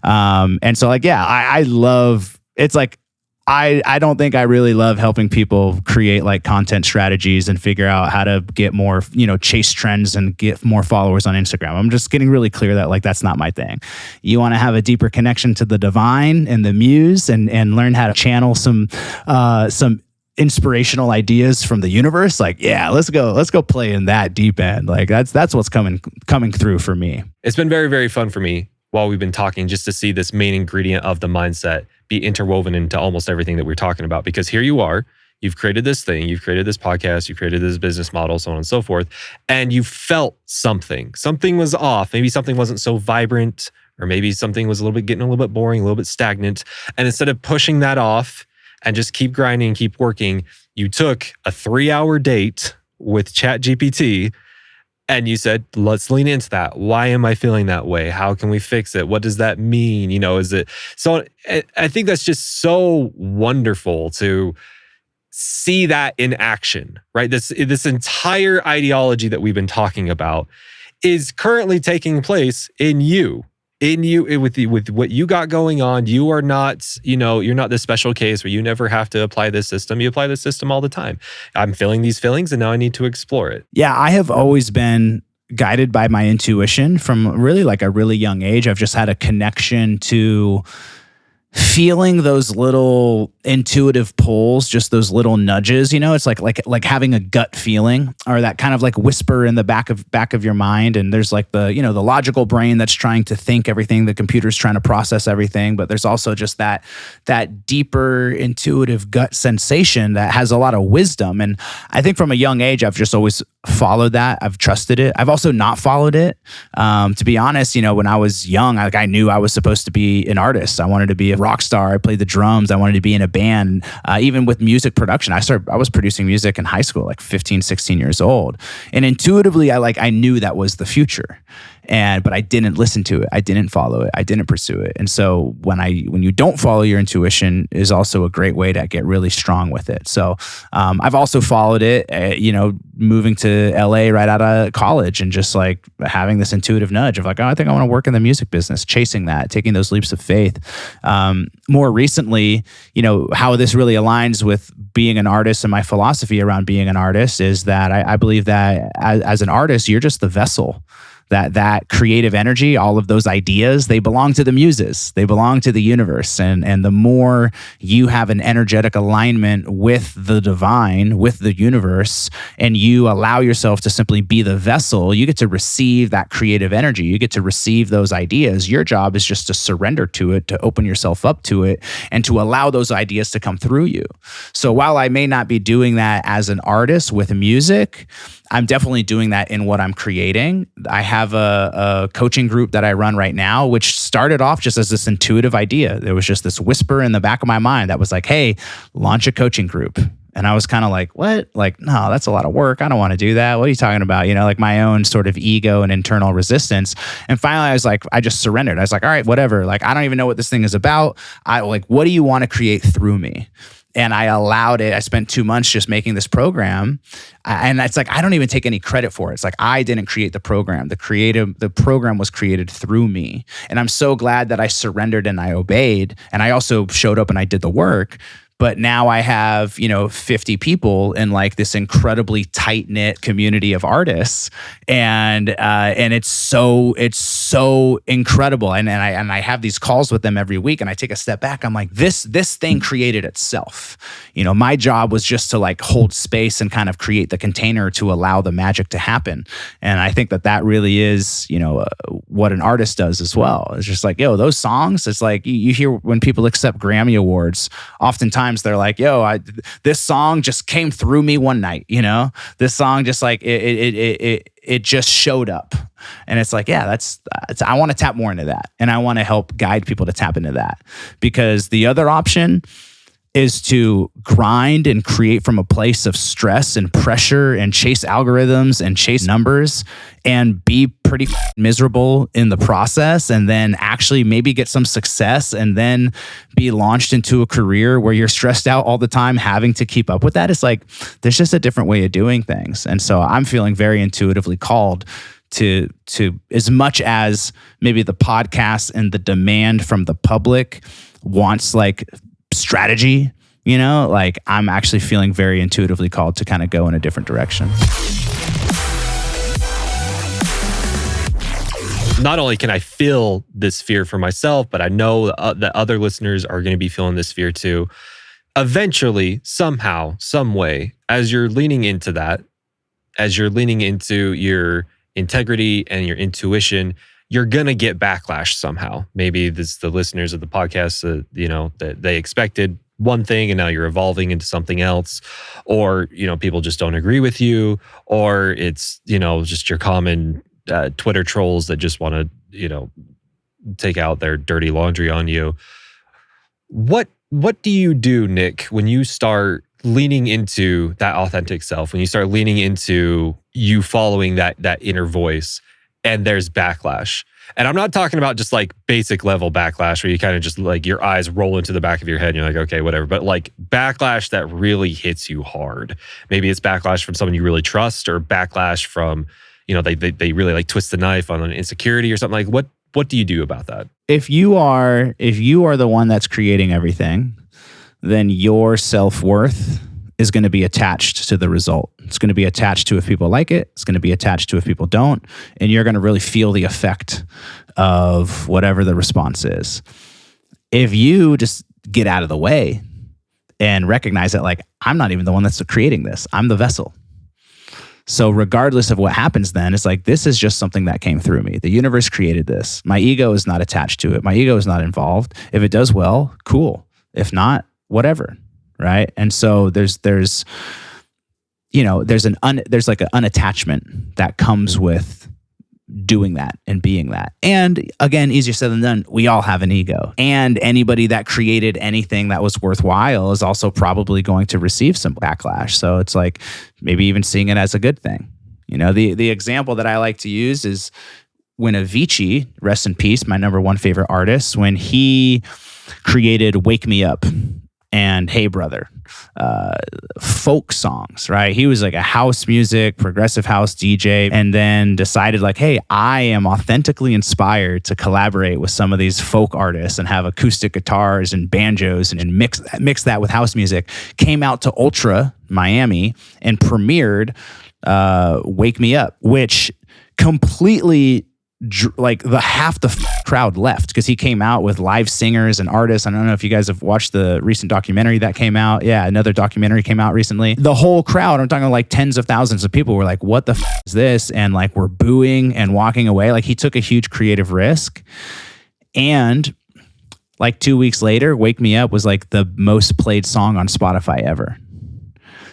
And so I love. It's like. I don't think I really love helping people create like content strategies and figure out how to get more, chase trends and get more followers on Instagram. I'm just getting really clear that like that's not my thing. You want to have a deeper connection to the divine and the muse and learn how to channel some inspirational ideas from the universe. Like, let's go play in that deep end. Like that's what's coming through for me. It's been very, very fun for me while we've been talking just to see this main ingredient of the mindset be interwoven into almost everything that we're talking about. Because here you are, you've created this thing, you've created this podcast, you've created this business model, so on and so forth, and you felt something. Something was off. Maybe something wasn't so vibrant, or maybe something was getting a little bit boring, a little bit stagnant. And instead of pushing that off and just keep grinding, keep working, you took a 3-hour date with ChatGPT and you said, let's lean into that. Why am I feeling that way? How can we fix it? What does that mean? Is it so? I think that's just so wonderful to see that in action, right? This entire ideology that we've been talking about is currently taking place in you. With what you got going on. You are not, you're not this special case where you never have to apply this system. You apply this system all the time. I'm feeling these feelings and now I need to explore it. Yeah, I have always been guided by my intuition from really like a really young age. I've just had a connection to feeling those little intuitive pulls, just those little nudges, it's like having a gut feeling or that kind of like whisper in the back of your mind. And there's like the, the logical brain that's trying to think everything, the computer's trying to process everything, but there's also just that deeper intuitive gut sensation that has a lot of wisdom. And I think from a young age, I've just always followed that. I've trusted it. I've also not followed it. To be honest, when I was young, I knew I was supposed to be an artist. I wanted to be a rock star. I played the drums. I wanted to be in a band. Even with music production, I was producing music in high school, like 15, 16 years old. And intuitively, I knew that was the future. But I didn't listen to it. I didn't follow it. I didn't pursue it. And so when you don't follow your intuition is also a great way to get really strong with it. So I've also followed it, moving to LA right out of college and just like having this intuitive nudge of like, I think I want to work in the music business, chasing that, taking those leaps of faith. More recently, how this really aligns with being an artist and my philosophy around being an artist is that I believe that as an artist, you're just the vessel. That creative energy, all of those ideas, they belong to the muses. They belong to the universe. And the more you have an energetic alignment with the divine, with the universe, and you allow yourself to simply be the vessel, you get to receive that creative energy. You get to receive those ideas. Your job is just to surrender to it, to open yourself up to it, and to allow those ideas to come through you. So while I may not be doing that as an artist with music, I'm definitely doing that in what I'm creating. I have a coaching group that I run right now, which started off just as this intuitive idea. There was just this whisper in the back of my mind that was like, hey, launch a coaching group. And I was kind of like, what? Like, no, that's a lot of work. I don't want to do that. What are you talking about? You know, like my own sort of ego and internal resistance. And finally, I was like, I just surrendered. I was like, all right, whatever. Like, I don't even know what this thing is about. What do you want to create through me? And I allowed it. I spent 2 months just making this program. And it's like, I don't even take any credit for it. It's like, I didn't create the program. The program was created through me. And I'm so glad that I surrendered and I obeyed. And I also showed up and I did the work. But now I have, 50 people in like this incredibly tight knit community of artists, and it's so incredible. And I have these calls with them every week, and I take a step back. I'm like, this thing created itself. My job was just to like hold space and kind of create the container to allow the magic to happen. And I think that really is, what an artist does as well. It's just like, those songs. It's like you hear when people accept Grammy Awards, oftentimes they're like, this song just came through me one night, this song just like it just showed up. And it's like, I want to tap more into that. And I want to help guide people to tap into that, because the other option is to grind and create from a place of stress and pressure and chase algorithms and chase numbers and be pretty miserable in the process, and then actually maybe get some success and then be launched into a career where you're stressed out all the time having to keep up with that. It's like, there's just a different way of doing things. And so I'm feeling very intuitively called to as much as maybe the podcast and the demand from the public wants like strategy, like I'm actually feeling very intuitively called to kind of go in a different direction. Not only can I feel this fear for myself, but I know that other listeners are going to be feeling this fear too. Eventually, somehow, some way, as you're leaning into that, as you're leaning into your integrity and your intuition, you're going to get backlash somehow. Maybe this the listeners of the podcast, that they expected one thing and now you're evolving into something else, or, people just don't agree with you, or it's, just your common Twitter trolls that just want to, take out their dirty laundry on you. What do you do, Nik, when you start leaning into that authentic self, when you start leaning into you following that inner voice and there's backlash? And I'm not talking about just like basic level backlash where you kind of just like your eyes roll into the back of your head and you're like, okay, whatever. But like backlash that really hits you hard. Maybe it's backlash from someone you really trust, or backlash from, they really like twist the knife on an insecurity or something. Like what do you do about that? If you are the one that's creating everything, then your self-worth is going to be attached to the result. It's going to be attached to if people like it. It's going to be attached to if people don't. And you're going to really feel the effect of whatever the response is. If you just get out of the way and recognize that, like, I'm not even the one that's creating this. I'm the vessel. So regardless of what happens then, it's like, this is just something that came through me. The universe created this. My ego is not attached to it. My ego is not involved. If it does well, cool. If not, whatever. Right. And so there's like an unattachment that comes with doing that and being that. And again, easier said than done. We all have an ego, and anybody that created anything that was worthwhile is also probably going to receive some backlash. So it's like maybe even seeing it as a good thing. The example that I like to use is when Avicii, rest in peace, my number one favorite artist, when he created Wake Me Up and Hey Brother, folk songs, right? He was like a house music, progressive house DJ, and then decided like, hey, I am authentically inspired to collaborate with some of these folk artists and have acoustic guitars and banjos and mix that with house music. Came out to Ultra Miami and premiered Wake Me Up, which completely like half the crowd left, because he came out with live singers and artists. I don't know if you guys have watched the recent documentary that came out. Yeah, another documentary came out recently. The whole crowd, I'm talking like tens of thousands of people, were like, what the is this? And like, we're booing and walking away. Like, he took a huge creative risk. And like 2 weeks later, Wake Me Up was like the most played song on Spotify ever.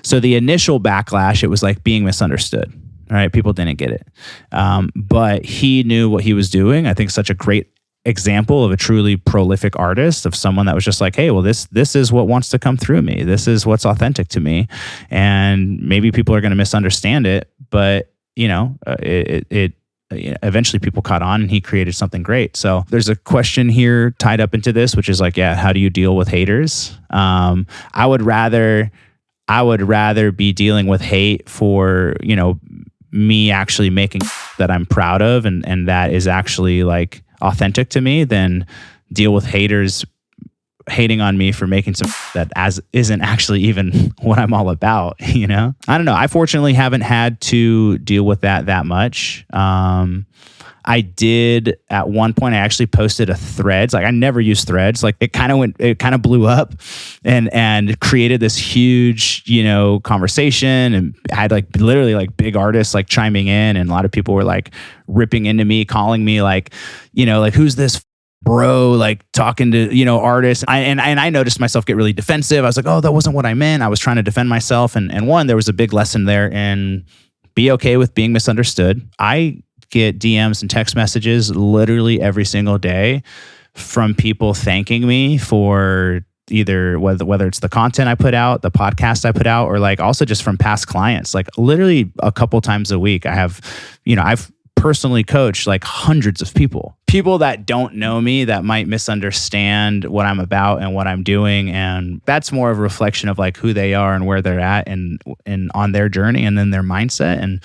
So the initial backlash, it was like being misunderstood. All right, people didn't get it. But he knew what he was doing. I think such a great example of a truly prolific artist, of someone that was just like, hey, well, this is what wants to come through me. This is what's authentic to me. And maybe people are going to misunderstand it, but it eventually people caught on, and he created something great. So there's a question here tied up into this, which is like, yeah, how do you deal with haters? I would rather be dealing with hate for, me actually making that I'm proud of and that is actually like authentic to me, than deal with haters hating on me for making some that isn't actually even what I'm all about. I don't know. I fortunately haven't had to deal with that much. I did at one point. I actually posted a Threads. Like, I never used Threads. Like, it kind of blew up and created this huge, conversation, and had like literally like big artists like chiming in, and a lot of people were like ripping into me, calling me like, like, who's this bro, like talking to, artists. I noticed myself get really defensive. I was like, oh, that wasn't what I meant. I was trying to defend myself. And one, there was a big lesson there in be okay with being misunderstood. I get DMs and text messages literally every single day from people thanking me for either whether it's the content I put out, the podcast I put out, or like also just from past clients. Like, literally a couple times a week, I have, I've personally coached like hundreds of people that don't know me, that might misunderstand what I'm about and what I'm doing. And that's more of a reflection of like who they are and where they're at and on their journey, and then their mindset, and,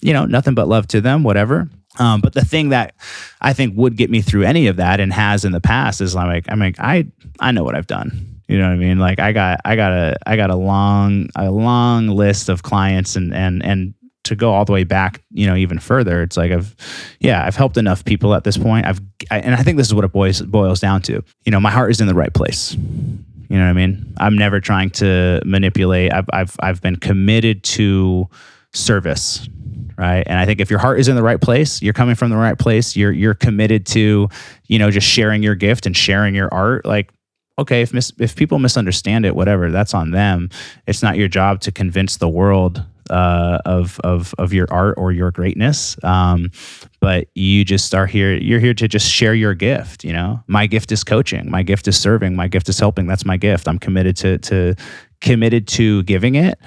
nothing but love to them, whatever. But the thing that I think would get me through any of that, and has in the past, is like, I know what I've done. You know what I mean? Like, I got a long list of clients, and to go all the way back, even further, it's like I've helped enough people at this point. And I think this is what it boils down to. My heart is in the right place. You know what I mean? I'm never trying to manipulate. I've been committed to service, right? And I think if your heart is in the right place, you're coming from the right place. You're committed to, just sharing your gift and sharing your art. Like, okay, if people misunderstand it, whatever, that's on them. It's not your job to convince the world of your art or your greatness. But you just are here. You're here to just share your gift. My gift is coaching. My gift is serving. My gift is helping. That's my gift. I'm committed to giving it.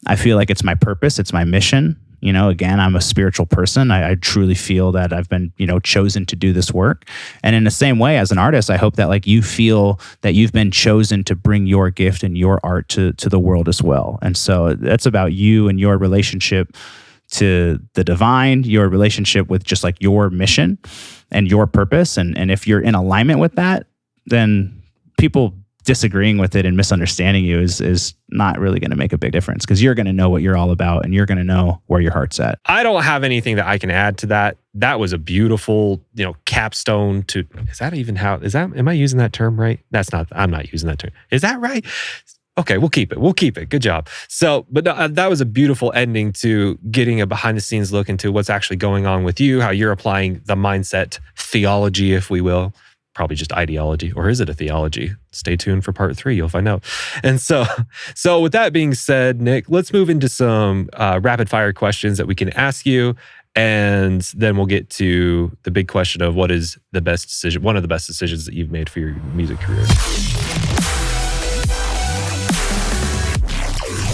I feel like it's my purpose. It's my mission. Again, I'm a spiritual person. I truly feel that I've been, chosen to do this work. And in the same way, as an artist, I hope that like you feel that you've been chosen to bring your gift and your art to the world as well. And so that's about you and your relationship to the divine, your relationship with just like your mission and your purpose. And if you're in alignment with that, then people disagreeing with it and misunderstanding you is not really going to make a big difference, because you're going to know what you're all about and you're going to know where your heart's at. I don't have anything that I can add to that. That was a beautiful, capstone to, am I using that term right? I'm not using that term. Is that right? Okay, we'll keep it. Good job. So, but that was a beautiful ending to getting a behind the scenes look into what's actually going on with you, how you're applying the mindset theology, if we will. Probably just ideology, or is it a theology? Stay tuned for part 3. You'll find out. And so with that being said, Nik, let's move into some rapid fire questions that we can ask you. And then we'll get to the big question of what is the best decision, one of the best decisions that you've made for your music career.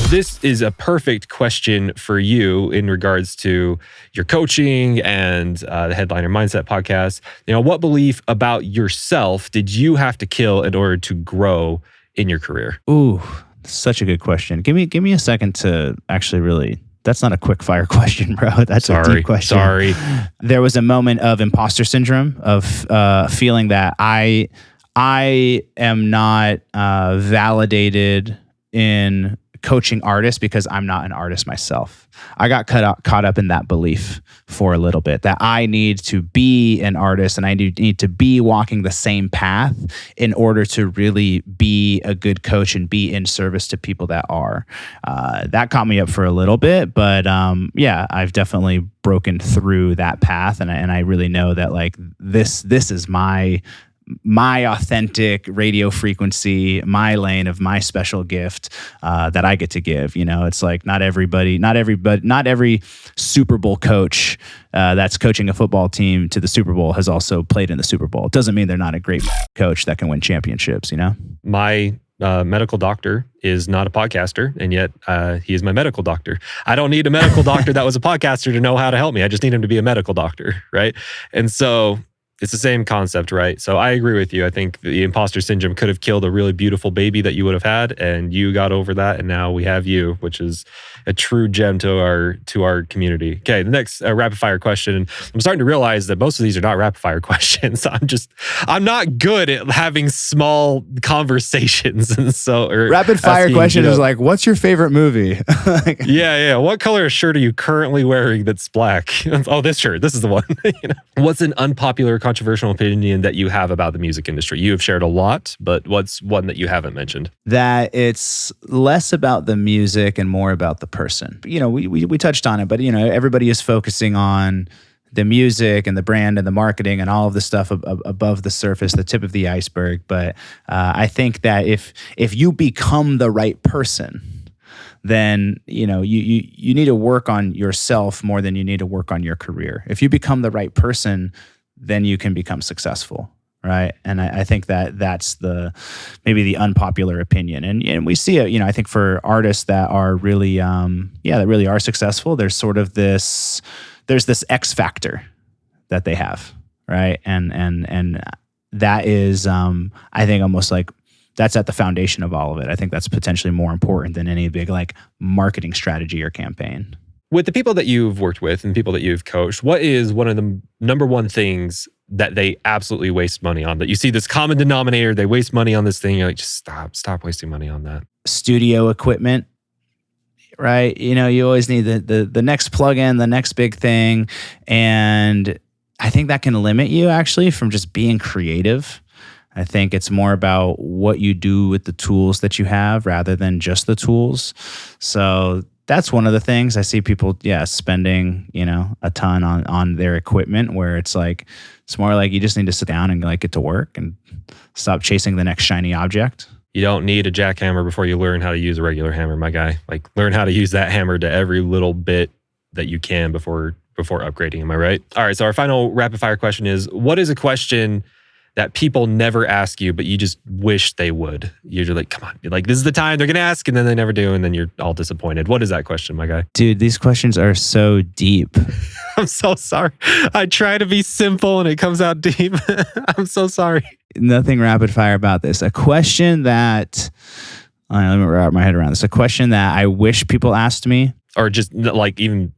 This is a perfect question for you in regards to your coaching and the Headliner Mindset podcast. What belief about yourself did you have to kill in order to grow in your career? Ooh, such a good question. Give me a second to actually really. That's not a quick fire question, bro. That's a deep question. Sorry. There was a moment of imposter syndrome, of feeling that I am not validated in coaching artists because I'm not an artist myself. I got caught up in that belief for a little bit, that I need to be an artist and I need to be walking the same path in order to really be a good coach and be in service to people that are. That caught me up for a little bit, but I've definitely broken through that path, and I really know that like this is my my authentic radio frequency, my lane of my special gift that I get to give. It's like not every Super Bowl coach that's coaching a football team to the Super Bowl has also played in the Super Bowl. It doesn't mean they're not a great coach that can win championships. My medical doctor is not a podcaster, and yet he is my medical doctor. I don't need a medical doctor that was a podcaster to know how to help me. I just need him to be a medical doctor, right? And so it's the same concept, right? So I agree with you. I think the imposter syndrome could have killed a really beautiful baby that you would have had, and you got over that, and now we have you, which is a true gem to our community. Okay, the next rapid fire question. I'm starting to realize that most of these are not rapid fire questions. I'm not good at having small conversations, and so rapid fire question is like, what's your favorite movie? Yeah. What color shirt are you currently wearing that's black? Oh, this shirt. This is the one. What's an unpopular, controversial opinion that you have about the music industry? You have shared a lot, but what's one that you haven't mentioned? That it's less about the music and more about the person. We touched on it, but everybody is focusing on the music and the brand and the marketing and all of the stuff above the surface, the tip of the iceberg. But I think that if you become the right person, then you need to work on yourself more than you need to work on your career. If you become the right person, then you can become successful, right? And I think that's maybe the unpopular opinion. And we see it, I think for artists that are really, that really are successful, there's this X factor that they have, right? And that is, I think almost like that's at the foundation of all of it. I think that's potentially more important than any big like marketing strategy or campaign. With the people that you've worked with and people that you've coached, what is one of the number one things that they absolutely waste money on? That you see this common denominator, they waste money on this thing. You're like, just stop wasting money on that. Studio equipment, right? You always need the next plug-in, the next big thing. And I think that can limit you actually from just being creative. I think it's more about what you do with the tools that you have rather than just the tools. So that's one of the things I see people, spending, a ton on their equipment, where it's like, it's more like you just need to sit down and like get to work and stop chasing the next shiny object. You don't need a jackhammer before you learn how to use a regular hammer, my guy. Like, learn how to use that hammer to every little bit that you can before upgrading. Am I right? All right. So our final rapid fire question is, what is a question that people never ask you, but you just wish they would? You're like, come on, like, this is the time they're going to ask, and then they never do, and then you're all disappointed. What is that question, my guy? Dude, these questions are so deep. I'm so sorry. I try to be simple, and it comes out deep. I'm so sorry. Nothing rapid fire about this. A question that, let me wrap my head around this. A question that I wish people asked me. Or just like even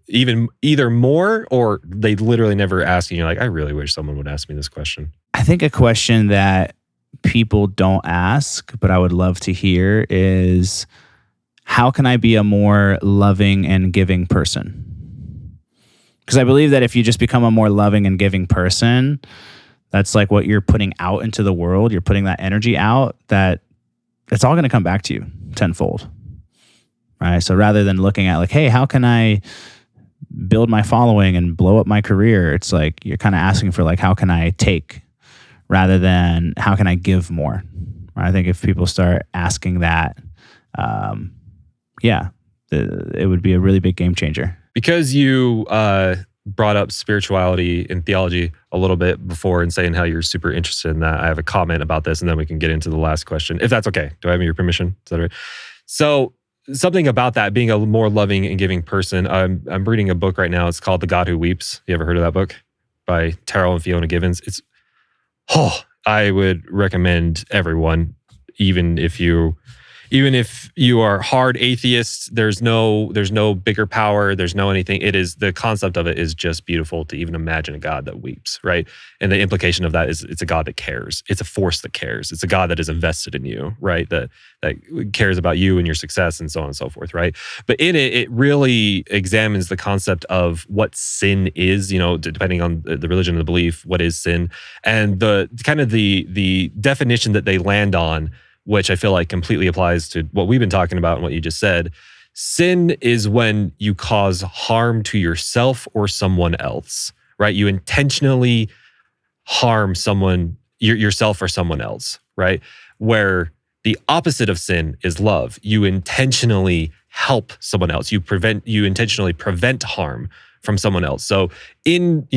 either more, or they literally never ask you. You're like, I really wish someone would ask me this question. I think a question that people don't ask, but I would love to hear is, how can I be a more loving and giving person? Because I believe that if you just become a more loving and giving person, that's like what you're putting out into the world. You're putting that energy out, that it's all going to come back to you tenfold. Right. So rather than looking at like, hey, how can I build my following and blow up my career? It's like you're kind of asking for like, how can I take, rather than how can I give more? Right? I think if people start asking that, it would be a really big game changer. Because you brought up spirituality and theology a little bit before and saying how you're super interested in that, I have a comment about this, and then we can get into the last question, if that's okay. Do I have your permission? Is that right? So something about that, being a more loving and giving person. I'm reading a book right now. It's called The God Who Weeps. You ever heard of that book? By Terrell and Fiona Givens. I would recommend everyone, even if you are hard atheists, there's no bigger power, there's no anything. It is, the concept of it is just beautiful to even imagine a God that weeps, right? And the implication of that is it's a God that cares. It's a force that cares. It's a God that is invested in you, right? That cares about you and your success and so on and so forth, right? But in it, it really examines the concept of what sin is, depending on the religion and the belief, what is sin, and the kind of the definition that they land on, which I feel like completely applies to what we've been talking about and what you just said. Sin is when you cause harm to yourself or someone else, right? You intentionally harm someone yourself or someone else, right? Where the opposite of sin is love. You intentionally help someone else. You intentionally prevent harm from someone else. So in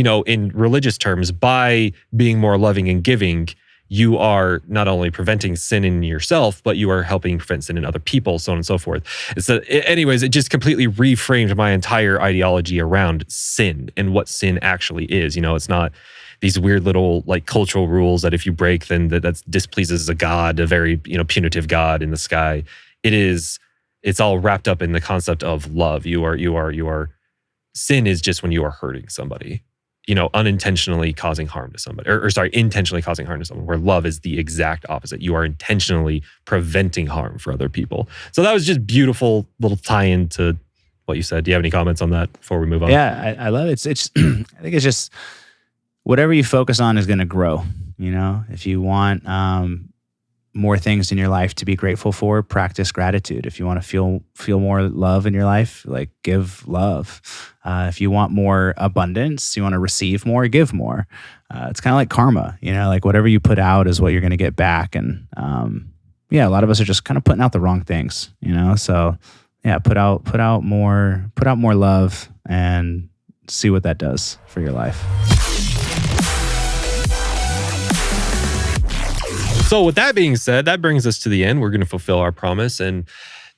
religious terms, by being more loving and giving, you are not only preventing sin in yourself, but you are helping prevent sin in other people, so on and so forth. So anyways, it just completely reframed my entire ideology around sin and what sin actually is. It's not these weird little like cultural rules that if you break, then that displeases a god, a very punitive god in the sky. It's all wrapped up in the concept of love. Sin is just when you are hurting somebody, unintentionally causing harm to somebody, or intentionally causing harm to someone, where love is the exact opposite. You are intentionally preventing harm for other people. So that was just beautiful little tie-in to what you said. Do you have any comments on that before we move on? Yeah, I love it. It's I think it's just whatever you focus on is going to grow. If you want more things in your life to be grateful for, practice gratitude. If you want to feel more love in your life, like give love. If you want more abundance, you want to receive more, give more. It's kind of like karma, like whatever you put out is what you're going to get back. And a lot of us are just kind of putting out the wrong things, So yeah, put out more love and see what that does for your life. So with that being said, that brings us to the end. We're going to fulfill our promise, and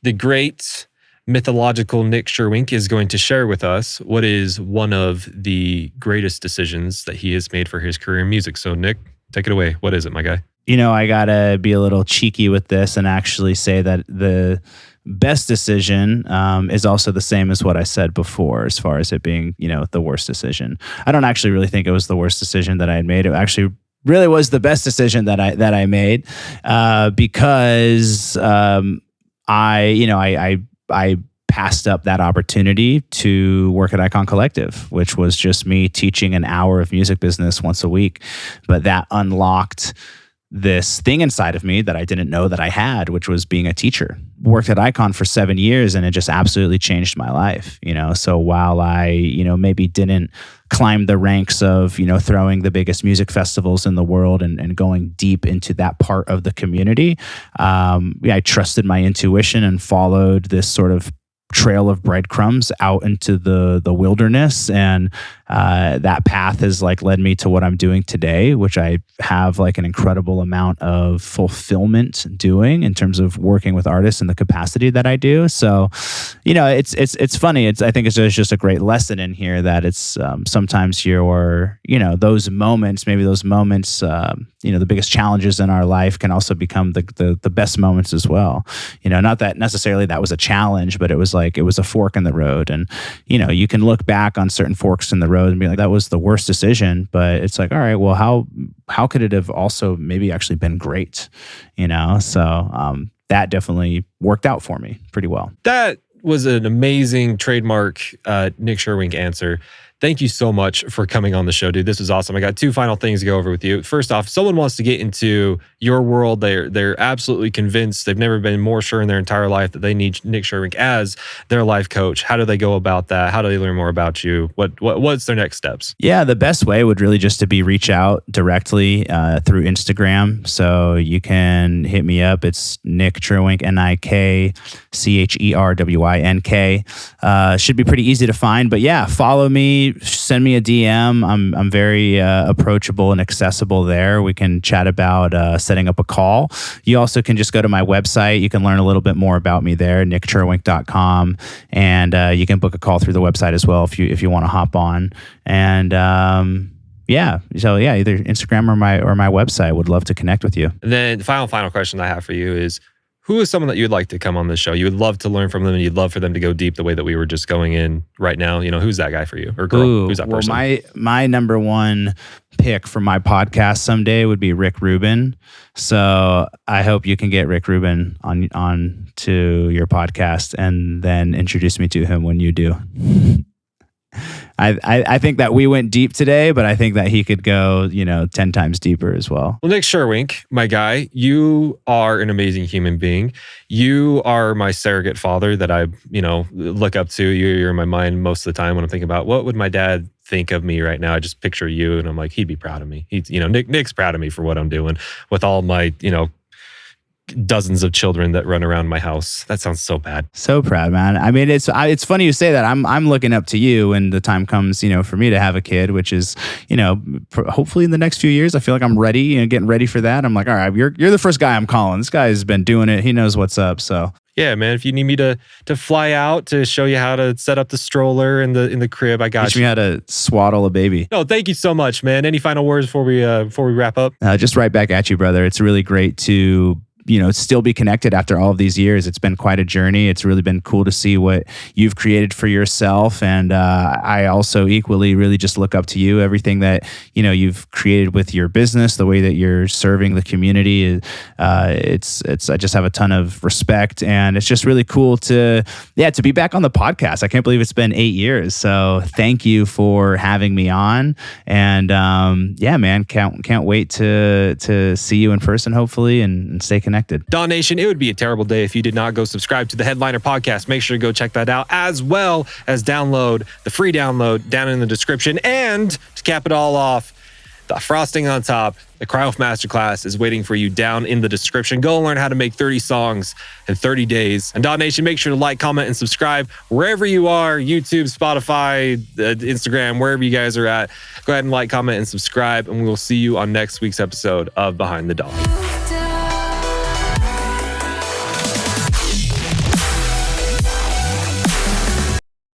the great mythological Nik Cherwink is going to share with us what is one of the greatest decisions that he has made for his career in music. So Nik, take it away. What is it, my guy? I got to be a little cheeky with this and actually say that the best decision is also the same as what I said before, as far as it being, the worst decision. I don't actually really think it was the worst decision that I had made. It actually really was the best decision that I made because I passed up that opportunity to work at Icon Collective, which was just me teaching an hour of music business once a week. But that unlocked this thing inside of me that I didn't know that I had, which was being a teacher. Worked at Icon for 7 years and it just absolutely changed my life, So while I, maybe didn't climb the ranks of, throwing the biggest music festivals in the world and going deep into that part of the community, I trusted my intuition and followed this sort of trail of breadcrumbs out into the wilderness, and that path has led me to what I'm doing today, which I have an incredible amount of fulfillment doing in terms of working with artists in the capacity that I do. So, it's funny. I think it's just a great lesson in here that it's sometimes those moments, the biggest challenges in our life can also become the best moments as well. Not that necessarily that was a challenge, but it was a fork in the road. And, you can look back on certain forks in the road and be like, that was the worst decision. But it's all right, well, how could it have also maybe actually been great? So that definitely worked out for me pretty well. That was an amazing trademark Nik Cherwink answer. Thank you so much for coming on the show, dude. This was awesome. I got two final things to go over with you. First off, if someone wants to get into your world, they're absolutely convinced, they've never been more sure in their entire life that they need Nik Cherwink as their life coach. How do they go about that? How do they learn more about you? What's their next steps? Yeah, the best way would really just to be reach out directly through Instagram. So you can hit me up. It's Nik Cherwink, NikCherwink. Should be pretty easy to find. But yeah, follow me. Send me a DM. I'm very approachable and accessible there. We can chat about setting up a call. You also can just go to my website. You can learn a little bit more about me there, nikcherwink.com, and you can book a call through the website as well if you want to hop on. And either Instagram or my website. Would love to connect with you. And then the final question I have for you is, who is someone that you'd like to come on this show? You would love to learn from them, and you'd love for them to go deep the way that we were just going in right now. Who's that guy for you, or girl? Who's that person? Well, my number one pick for my podcast someday would be Rick Rubin. So I hope you can get Rick Rubin on to your podcast, and then introduce me to him when you do. I think that we went deep today, but I think that he could go, 10 times deeper as well. Well, Nik Cherwink, my guy, you are an amazing human being. You are my surrogate father that I, look up to. You're in my mind most of the time when I'm thinking about what would my dad think of me right now. I just picture you and I'm like, he'd be proud of me. He's, Nick's proud of me for what I'm doing with all my, dozens of children that run around my house. That sounds so bad. So proud, man. I mean, it's funny you say that. I'm looking up to you when the time comes, for me to have a kid, which is, hopefully in the next few years. I feel like I'm ready and getting ready for that. I'm like, all right, you're the first guy I'm calling. This guy has been doing it. He knows what's up. So yeah, man. If you need me to fly out to show you how to set up the stroller in the crib, I got you. Teach me how to swaddle a baby. No, thank you so much, man. Any final words before we wrap up? Just right back at you, brother. It's really great to still be connected after all of these years. It's been quite a journey. It's really been cool to see what you've created for yourself. And I also equally really just look up to you. Everything that, you've created with your business, the way that you're serving the community, I just have a ton of respect. And it's just really cool to be back on the podcast. I can't believe it's been 8 years. So thank you for having me on. And man, can't wait to see you in person, hopefully, and stay connected. DAW Nation, it would be a terrible day if you did not go subscribe to the Headliner podcast. Make sure to go check that out, as well as download the free download down in the description. And to cap it all off, the frosting on top, the Cryo Masterclass is waiting for you down in the description. Go and learn how to make 30 songs in 30 days. And DAW Nation, make sure to like, comment, and subscribe wherever you are, YouTube, Spotify, Instagram, wherever you guys are at. Go ahead and like, comment, and subscribe, and we will see you on next week's episode of Behind the DAW.